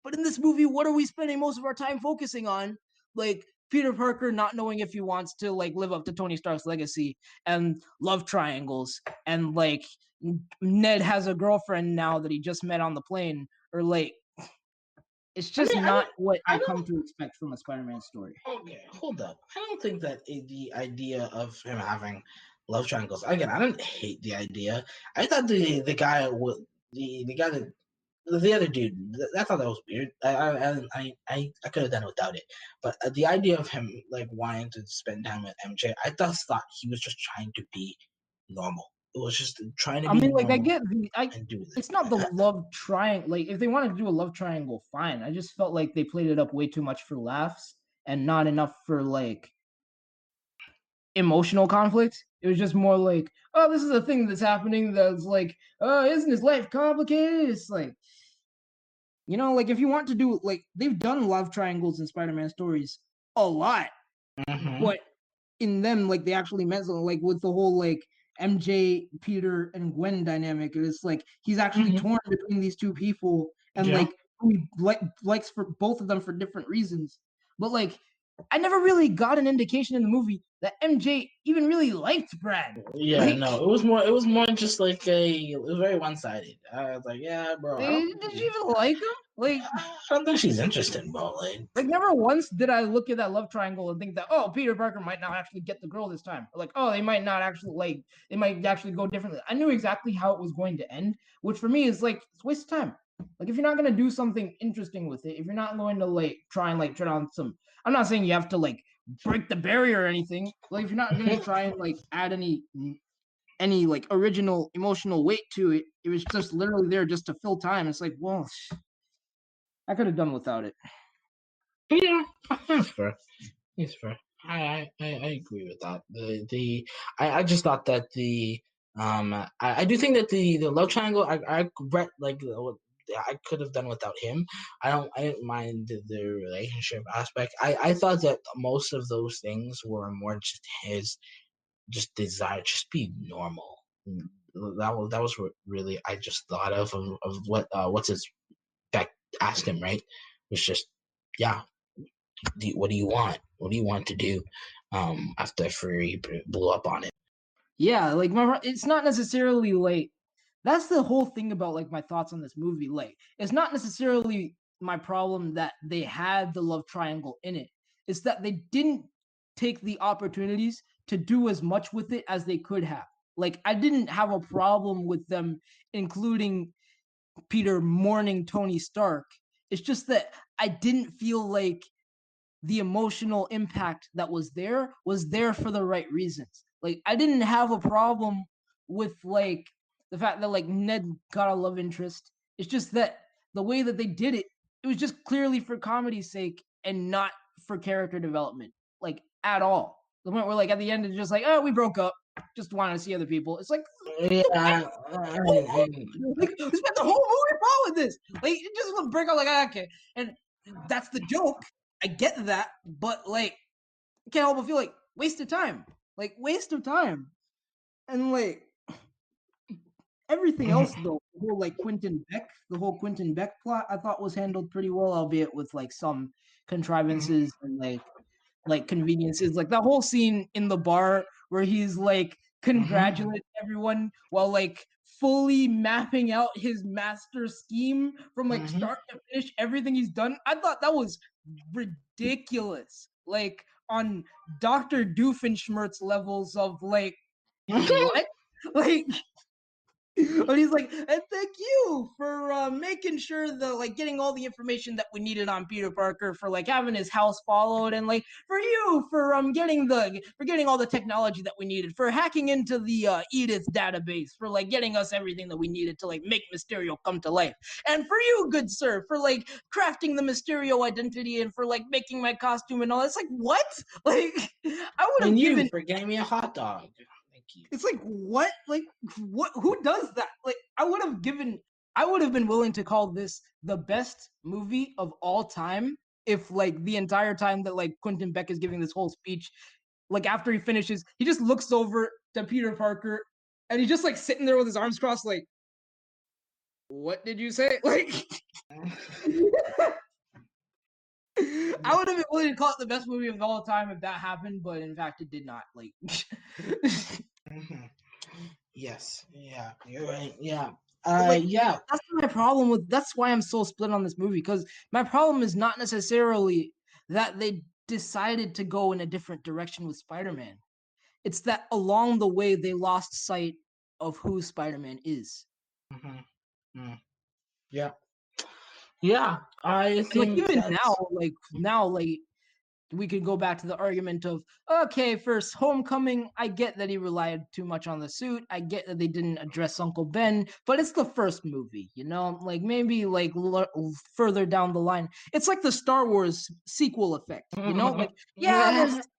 But in this movie, what are we spending most of our time focusing on? Like Peter Parker not knowing if he wants to like live up to Tony Stark's legacy, and love triangles, and like Ned has a girlfriend now that he just met on the plane, or like it's I just mean, not what I I come don't. to expect from a Spider-Man story. Okay, hold up. I don't think that the idea of him having love triangles. Again, I didn't hate the idea. I thought the guy would the guy that the other dude. I thought that was weird. I could have done without it. But the idea of him like wanting to spend time with MJ, I just thought he was just trying to be normal. It was just trying to I be mean, like I normal get and do it's not the that. love triangle. Like if they wanted to do a love triangle, fine. I just felt like they played it up way too much for laughs and not enough for like emotional conflict. It was just more like, oh, this is a thing that's happening that's like, oh, isn't his life complicated? It's like, like if you want to do like they've done love triangles in Spider-Man stories a lot, Mm-hmm. but in them, like they actually meant something. Like with the whole like MJ, Peter, and Gwen dynamic, it's like he's actually Mm-hmm. torn between these two people, and Yeah. like he likes for both of them for different reasons. But like, I never really got an indication in the movie that MJ even really liked Brad. Yeah, Like, no, it was more. It was more just like it was very one sided. I was like, yeah, bro. did you even like him? I don't think she's interested, bro. Like never once did I look at that love triangle and think that, oh, Peter Parker might not actually get the girl this time, or like, oh, they might not actually like they might actually go differently. I knew exactly how it was going to end, which for me is like it's a waste of time. Like if you're not gonna do something interesting with it, if you're not going to like try and like turn on some, I'm not saying you have to like break the barrier or anything. Like if you're not gonna try and like add any like original emotional weight to it, it was just literally there just to fill time. It's like, well, I could have done without it. Yeah, that's fair. It's fair. I agree with that. I just thought that I do think that the love triangle I regret like I could have done without him. I didn't mind the relationship aspect. I thought that most of those things were more just his just desire, just be normal. That was what really I just thought of what what's his back asked him, right? Was just yeah, what do you want? What do you want to do? After Fury blew up on it. Yeah, like it's not necessarily like that's the whole thing about like my thoughts on this movie. Like it's not necessarily my problem that they had the love triangle in it. It's that they didn't take the opportunities to do as much with it as they could have. Like I didn't have a problem with them including Peter mourning Tony Stark. It's just that I didn't feel like the emotional impact that was there for the right reasons. Like I didn't have a problem with like the fact that like Ned got a love interest. It's just that the way that they did it, it was just clearly for comedy's sake and not for character development, like at all. The point where like at the end it's just like, oh, we broke up. just want to see other people. It's like, Yeah, like we spent the whole movie following this. Like, it just break out like, okay, and that's the joke. I get that, but like, I can't help but feel like waste of time. Like, waste of time. And like everything else though, the whole Quentin Beck plot, I thought was handled pretty well, albeit with like some contrivances and like conveniences. Like that whole scene in the bar where he's like congratulating everyone while like fully mapping out his master scheme from like start to finish, everything he's done. I thought that was ridiculous. Like on Dr. Doofenshmirtz levels of like what? Like but he's like, and thank you for making sure the like getting all the information that we needed on Peter Parker, for like having his house followed, and like for you for getting all the technology that we needed, for hacking into the Edith database, for like getting us everything that we needed to like make Mysterio come to life, and for you, good sir, for like crafting the Mysterio identity, and for like making my costume and all. It's like, what? Like I would have given for getting me a hot dog. it's like, what? Like, what? Who does that? Like, I would have been willing to call this the best movie of all time if, like, the entire time that, like, Quentin Beck is giving this whole speech, like, after he finishes, he just looks over to Peter Parker and he's just, like, sitting there with his arms crossed, like, what did you say? Like, I would have been willing to call it the best movie of all time if that happened, but in fact, it did not. Like, yes, yeah, you're right. Yeah, like, yeah. that's my problem with. That's why I'm so split on this movie, because my problem is not necessarily that they decided to go in a different direction with Spider-Man. It's that along the way they lost sight of who Spider-Man is. Yeah, yeah. I think like even now, like we could go back to the argument of, okay, first Homecoming, I get that he relied too much on the suit, I get that they didn't address Uncle Ben, but it's the first movie, you know, like maybe like further down the line, it's like the Star Wars sequel effect, you know, like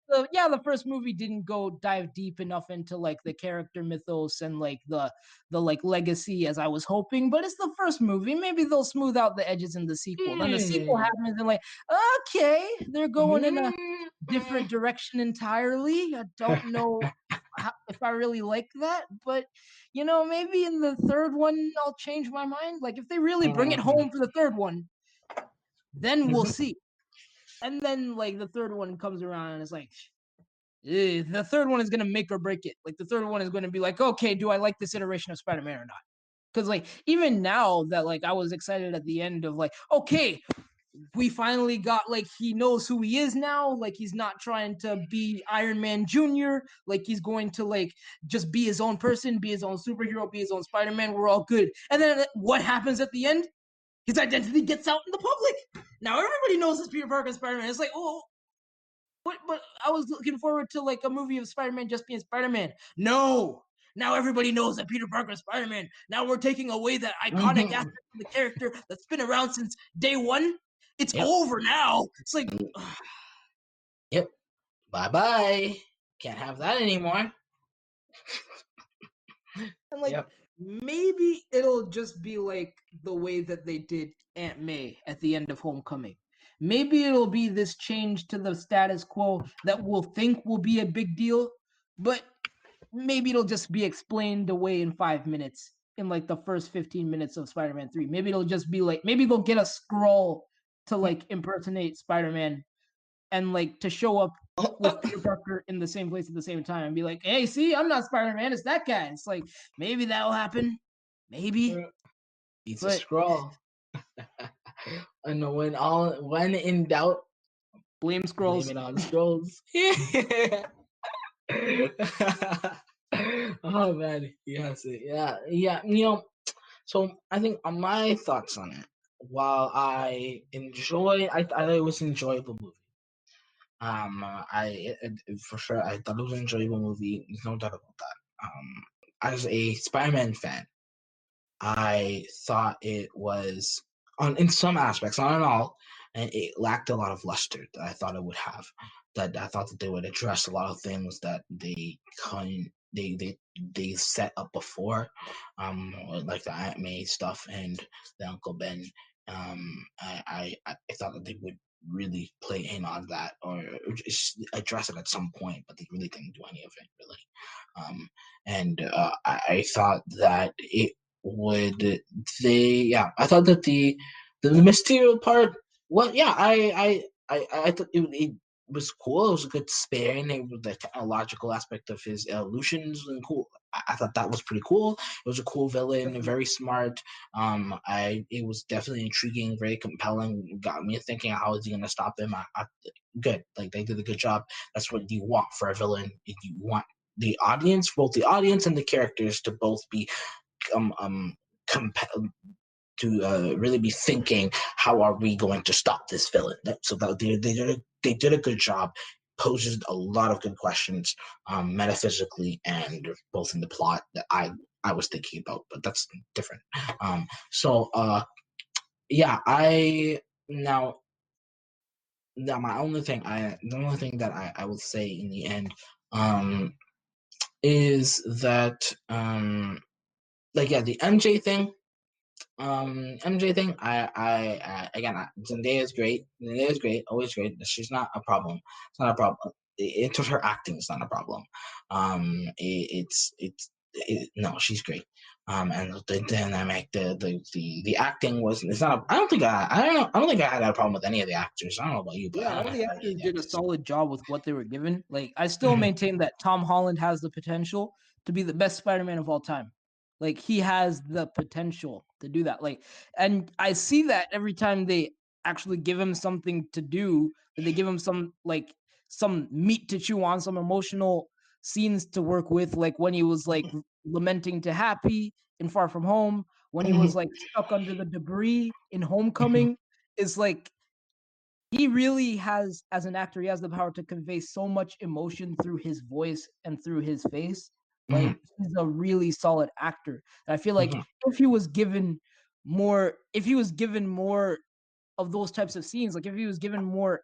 the first movie didn't go dive deep enough into like the character mythos and like the like legacy as I was hoping, but it's the first movie, maybe they'll smooth out the edges in the sequel. Then the sequel happens and like, okay, they're going in a different direction entirely. I don't know if I really like that, but you know, maybe in the third one I'll change my mind. Like if they really bring it home for the third one, then we'll see. And then like the third one comes around and it's like, the third one is gonna make or break it. Like the third one is gonna be like, okay, do I like this iteration of Spider-Man or not? Because like even now that like I was excited at the end of like, okay, we finally got like he knows who he is now, like he's not trying to be Iron Man Jr., like he's going to like just be his own person, be his own superhero, be his own Spider-Man, we're all good. And then what happens at the end? His identity gets out in the public. Now everybody knows it's Peter Parker Spider-Man. It's like, oh, but I was looking forward to like a movie of Spider-Man just being Spider-Man. No, now everybody knows that Peter Parker is Spider-Man. Now we're taking away that iconic aspect of the character that's been around since day one. It's over now. It's like, yep. Bye-bye. Can't have that anymore. And like, maybe it'll just be like the way that they did Aunt May at the end of Homecoming. Maybe it'll be this change to the status quo that we'll think will be a big deal, but maybe it'll just be explained away in 5 minutes in like the first 15 minutes of Spider-Man 3. Maybe it'll just be like, maybe they'll get a scroll to like impersonate Spider-Man and like to show up with Peter Parker in the same place at the same time and be like, hey, see, I'm not Spider-Man, it's that guy. It's like, maybe that'll happen. Maybe. It's a scroll. And when in doubt, blame scrolls. Blame it on scrolls. Oh man, yes, yeah. You know, so I think my thoughts on it. While I thought it was an enjoyable movie. For sure, I thought it was an enjoyable movie. There's no doubt about that. As a Spider-Man fan, I thought it was in some aspects, not in all, and it lacked a lot of luster that I thought it would have. That I thought that they would address a lot of things that they couldn't they set up before, like the Aunt May stuff and the Uncle Ben. I thought that they would really play in on that or just address it at some point, but they really didn't do any of it really. And I thought that it would I thought that the Mysterio part, well, yeah, I thought it was cool. It was a good spin. The technological aspect of his illusions and cool. I thought that was pretty cool. It was a cool villain, very smart. It was definitely intriguing, very compelling. Got me thinking, how is he going to stop him? Good, like they did a good job. That's what you want for a villain. You want the audience, both the audience and the characters, to both be compelled to really be thinking, how are we going to stop this villain? So that they did a good job. Poses a lot of good questions, metaphysically and both in the plot that I was thinking about, but that's different. So yeah, I now now the only thing that I will say in the end is that like yeah, the MJ thing, again, Zendaya is great. Zendaya is great, always great. She's not a problem. It's not a problem. It's her acting is not a problem. No, she's great. And the dynamic, the acting was. It's not. I don't think I don't think I had a problem with any of the actors. I don't know about you, but I Yeah, don't all have the any of actors the did a actors. solid job with what they were given. Like, I still Mhm, maintain that Tom Holland has the potential to be the best Spider-Man of all time. Like, he has the potential to do that. Like, and I see that every time they actually give him something to do, that they give him some meat to chew on, some emotional scenes to work with. Like when he was like lamenting to Happy in Far From Home, when he mhm, was like stuck under the debris in mhm, Homecoming. Is like he really has, as an actor, he has the power to convey so much emotion through his voice and through his face. mhm, Like, he's a really solid actor. And I feel like mhm, if he was given more of those types of scenes, like if he was given more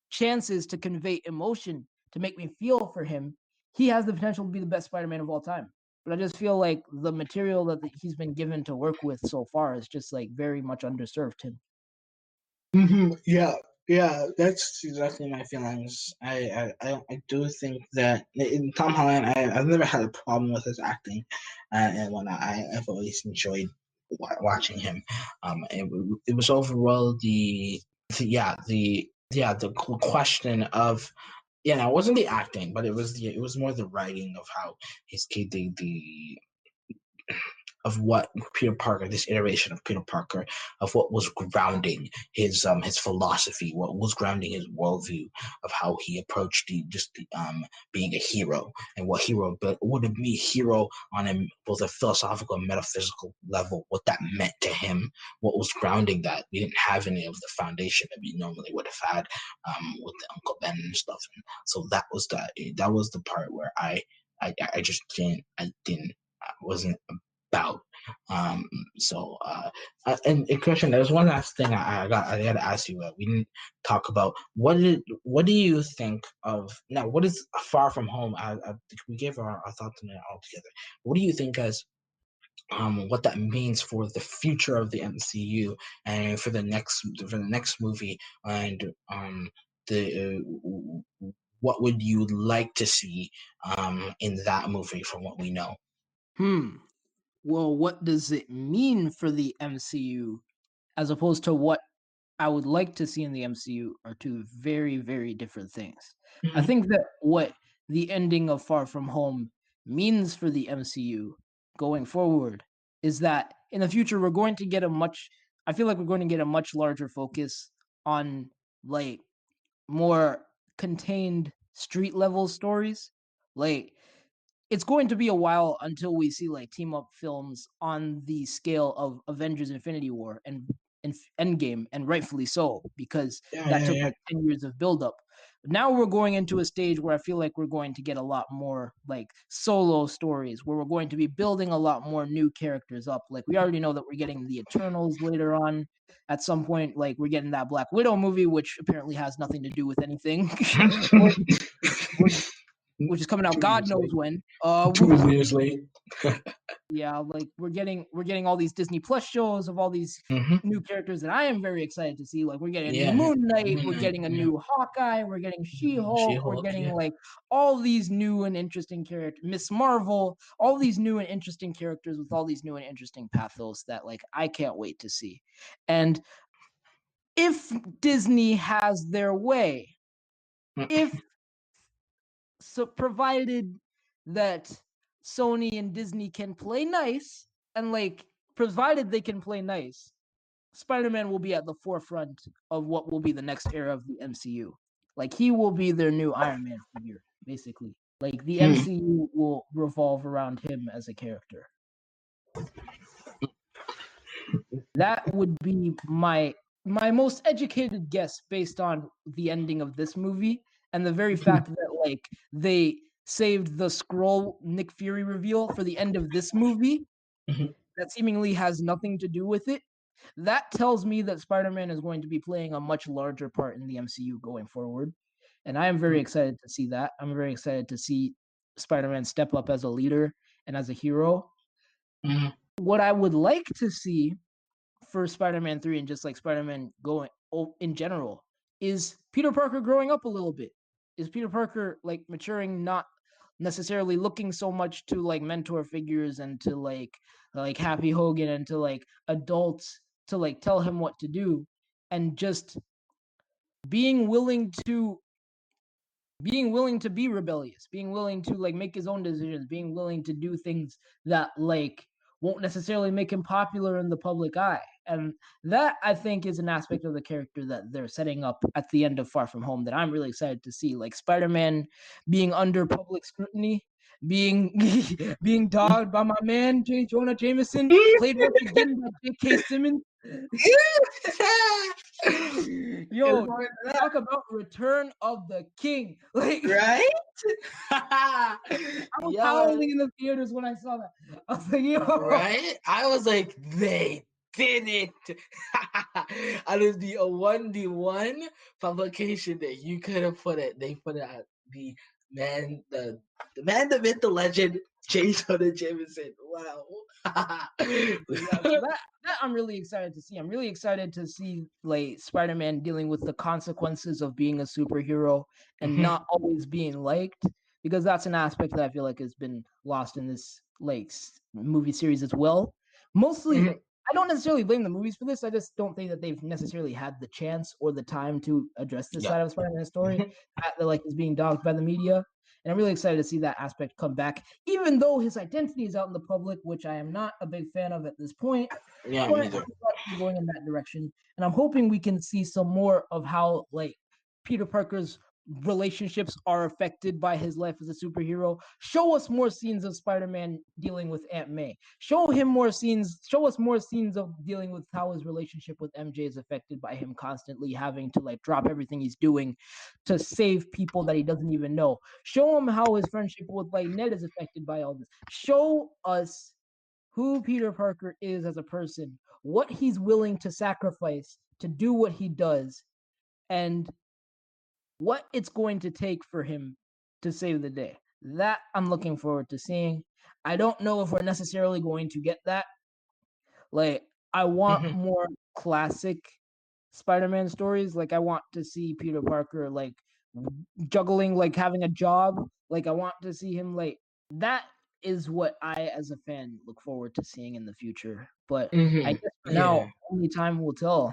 chances to convey emotion, to make me feel for him, he has the potential to be the best Spider-Man of all time. But I just feel like the material that he's been given to work with so far is just like very much underserved him. Yeah, yeah, that's exactly my feelings. I do think that in Tom Holland, I've never had a problem with his acting, and whatnot. I've always enjoyed watching him. It was overall the question of, it wasn't the acting, but it was more the writing of how his kid the of what Peter Parker, this iteration of Peter Parker, of what was grounding his philosophy, what was grounding his worldview, of how he approached being a hero, and what it be hero on both a philosophical and metaphysical level, what that meant to him, what was grounding that. We didn't have any of the foundation that we normally would have had with the Uncle Ben and stuff. And so that was the part where I just didn't I wasn't about. Um, so, and Christian, there's one last thing I got to ask you. We didn't talk about what do you think of now? What is Far From Home? We gave our thoughts on it all together. What do you think as what that means for the future of the MCU and for the next movie and the what would you like to see in that movie from what we know? Hmm. Well, what does it mean for the MCU as opposed to what I would like to see in the MCU are two very, very different things. I Mhm. think that what the ending of Far From Home means for the MCU going forward is that in the future we're going to get I feel like we're going to get a much larger focus on like more contained street level stories. Like it's going to be a while until we see like team up films on the scale of Avengers Infinity War and Endgame, and rightfully so, because Yeah, that yeah, took yeah. like 10 years of build up. Now we're going into a stage where I feel like we're going to get a lot more like solo stories where we're going to be building a lot more new characters up. Like we already know that we're getting the Eternals later on at some point. Like we're getting that Black Widow movie, which apparently has nothing to do with anything. we're, which is coming out 2 God years knows late. when. 2 years late. Yeah, like we're getting all these Disney Plus shows of all these Mhm. new characters that I am very excited to see. Like we're getting a new Yeah. Moon Knight, Moon we're Knight, getting a yeah. new Hawkeye, we're getting She-Hulk, we're She-Hulk, getting yeah. like all these new and interesting characters, Miss Marvel, all these new and interesting characters with all these new and interesting pathos that like I can't wait to see. And if Disney has their way, if so provided that Sony and Disney can play nice and like provided they can play nice, Spider-Man will be at the forefront of what will be the next era of the MCU. Like he will be their new Iron Man figure, basically. Like the MCU will revolve around him as a character. That would be my most educated guess based on the ending of this movie and the very fact that like they saved the Skrull Nick Fury reveal for the end of this movie that seemingly has nothing to do with it. That tells me that Spider-Man is going to be playing a much larger part in the MCU going forward. And I am very excited to see that. I'm very excited to see Spider-Man step up as a leader and as a hero. What I would like to see for Spider-Man 3 and just like Spider-Man going in general is Peter Parker growing up a little bit. Is Peter Parker like maturing, not necessarily looking so much to like mentor figures and to like Happy Hogan and to like adults to like tell him what to do, and just being willing to be rebellious, being willing to like make his own decisions, being willing to do things that like won't necessarily make him popular in the public eye. And that I think is an aspect of the character that they're setting up at the end of Far From Home that I'm really excited to see. Like Spider-Man being under public scrutiny, being being dogged by my man J. Jonah Jameson, played once again by J.K. Simmons. Yo, talk about Return of the King. Like, right? I was howling in the theaters when I saw that. I was like, yo. Right? I was like, they did it. Out of the one publication that you could have put it, they put it at the man, the man, the myth, the legend, J. Jonah Jameson. Wow. Yeah, so that I'm really excited to see. I'm really excited to see like Spider-Man dealing with the consequences of being a superhero and not always being liked, because that's an aspect that I feel like has been lost in this like movie series as well. Mostly, I don't necessarily blame the movies for this. I just don't think that they've necessarily had the chance or the time to address this side of Spider-Man's story that like is being dogged by the media. And I'm really excited to see that aspect come back, even though his identity is out in the public, which I am not a big fan of at this point. Yeah, But me either. he's going in that direction. And I'm hoping we can see some more of how like Peter Parker's relationships are affected by his life as a superhero. Show us more scenes of Spider-Man dealing with Aunt May. Show us more scenes of dealing with how his relationship with MJ is affected by him constantly having to like drop everything he's doing to save people that he doesn't even know. Show him how his friendship with like Ned is affected by all this. Show us who Peter Parker is as a person, what he's willing to sacrifice to do what he does, and what it's going to take for him to save the day. That I'm looking forward to seeing. I don't know if we're necessarily going to get that. Like, I want more classic Spider-Man stories. Like, I want to see Peter Parker like juggling, like having a job. Like, I want to see him like that is what I, as a fan, look forward to seeing in the future. But I guess for now, only time will tell,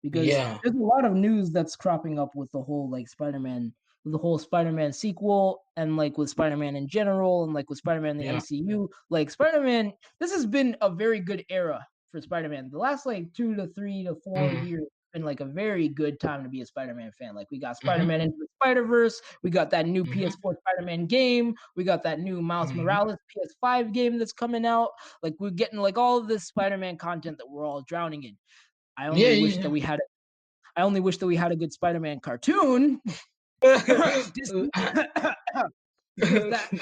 because there's a lot of news that's cropping up with the whole like Spider-Man, with the whole Spider-Man sequel, and like with Spider-Man in general, and like with Spider-Man in the MCU. Like Spider-Man, this has been a very good era for Spider-Man. The last like 2 to 3 to 4 years been like a very good time to be a Spider-Man fan. Like we got Spider-Man into the Spider-Verse, we got that new PS4 Spider-Man game, we got that new Miles Morales PS5 game that's coming out. Like we're getting like all of this Spider-Man content that we're all drowning in. I only wish that we had a good Spider-Man cartoon. Disney, because that's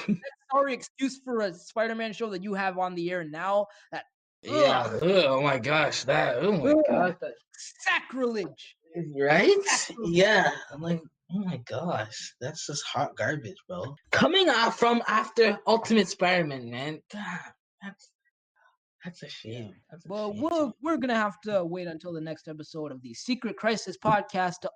sorry excuse for a Spider-Man show that you have on the air now. That oh my gosh, that. Oh my gosh, sacrilege. right? Yeah, I'm like, Oh my gosh, that's just hot garbage, bro. Coming out from after Ultimate Spider-Man, man. God, that's a Yeah. shame. That's a But shame to me. we're gonna have to wait until the next episode of the Secret Crisis podcast to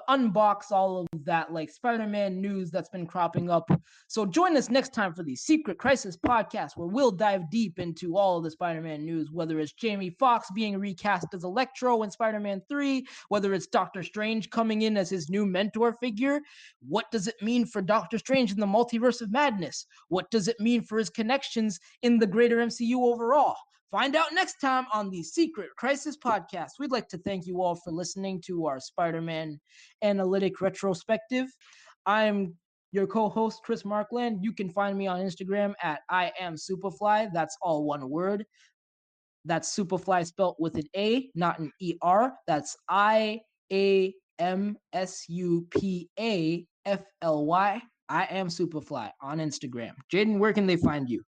unbox all of that like Spider-Man news that's been cropping up. So join us next time for the Secret Crisis podcast, where we'll dive deep into all of the Spider-Man news, whether it's Jamie Foxx being recast as Electro in Spider-Man 3, whether it's Doctor Strange coming in as his new mentor figure. What does it mean for Doctor Strange in the Multiverse of Madness? What does it mean for his connections in the greater MCU overall? Find out next time on the Secret Crisis podcast. We'd like to thank you all for listening to our Spider-Man analytic retrospective. I'm your co-host, Chris Markland. You can find me on Instagram at I am Superfly. That's all one word. That's Superfly spelt with an A, not an ER. That's IAMSUPAFLY. I am Superfly on Instagram. Jaiden, where can they find you?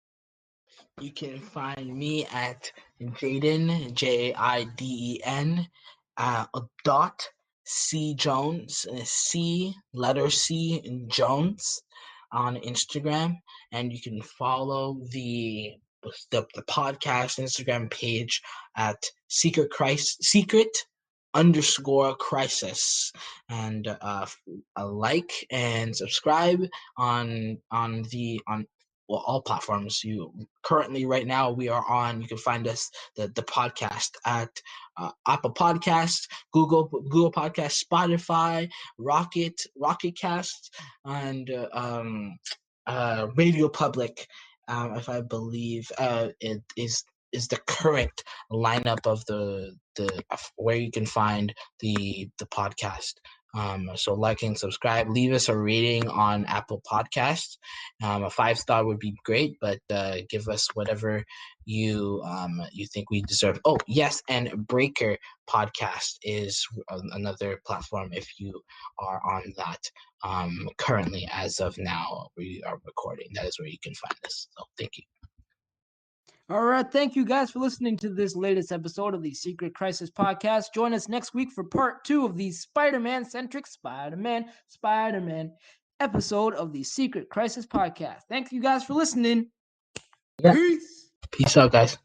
You can find me at Jaiden, Jaiden, dot C Jones, C letter C Jones on Instagram, and you can follow the podcast Instagram page at secret underscore crisis, and like and subscribe on well, all platforms. You currently right now we are on. You can find us the podcast at Apple Podcast, Google Podcast, Spotify, Rocket Cast, and Radio Public. If I believe it is the current lineup of the where you can find the podcast. So like and subscribe. Leave us a rating on Apple Podcasts. A 5-star would be great, but give us whatever you think we deserve. Oh yes, and Breaker Podcast is another platform if you are on that. Currently, as of now, we are recording. That is where you can find us. So thank you. All right. Thank you guys for listening to this latest episode of the Secret Crisis podcast. Join us next week for part 2 of the Spider-Man centric Spider-Man episode of the Secret Crisis podcast. Thank you guys for listening. Yeah. Peace. Peace out, guys.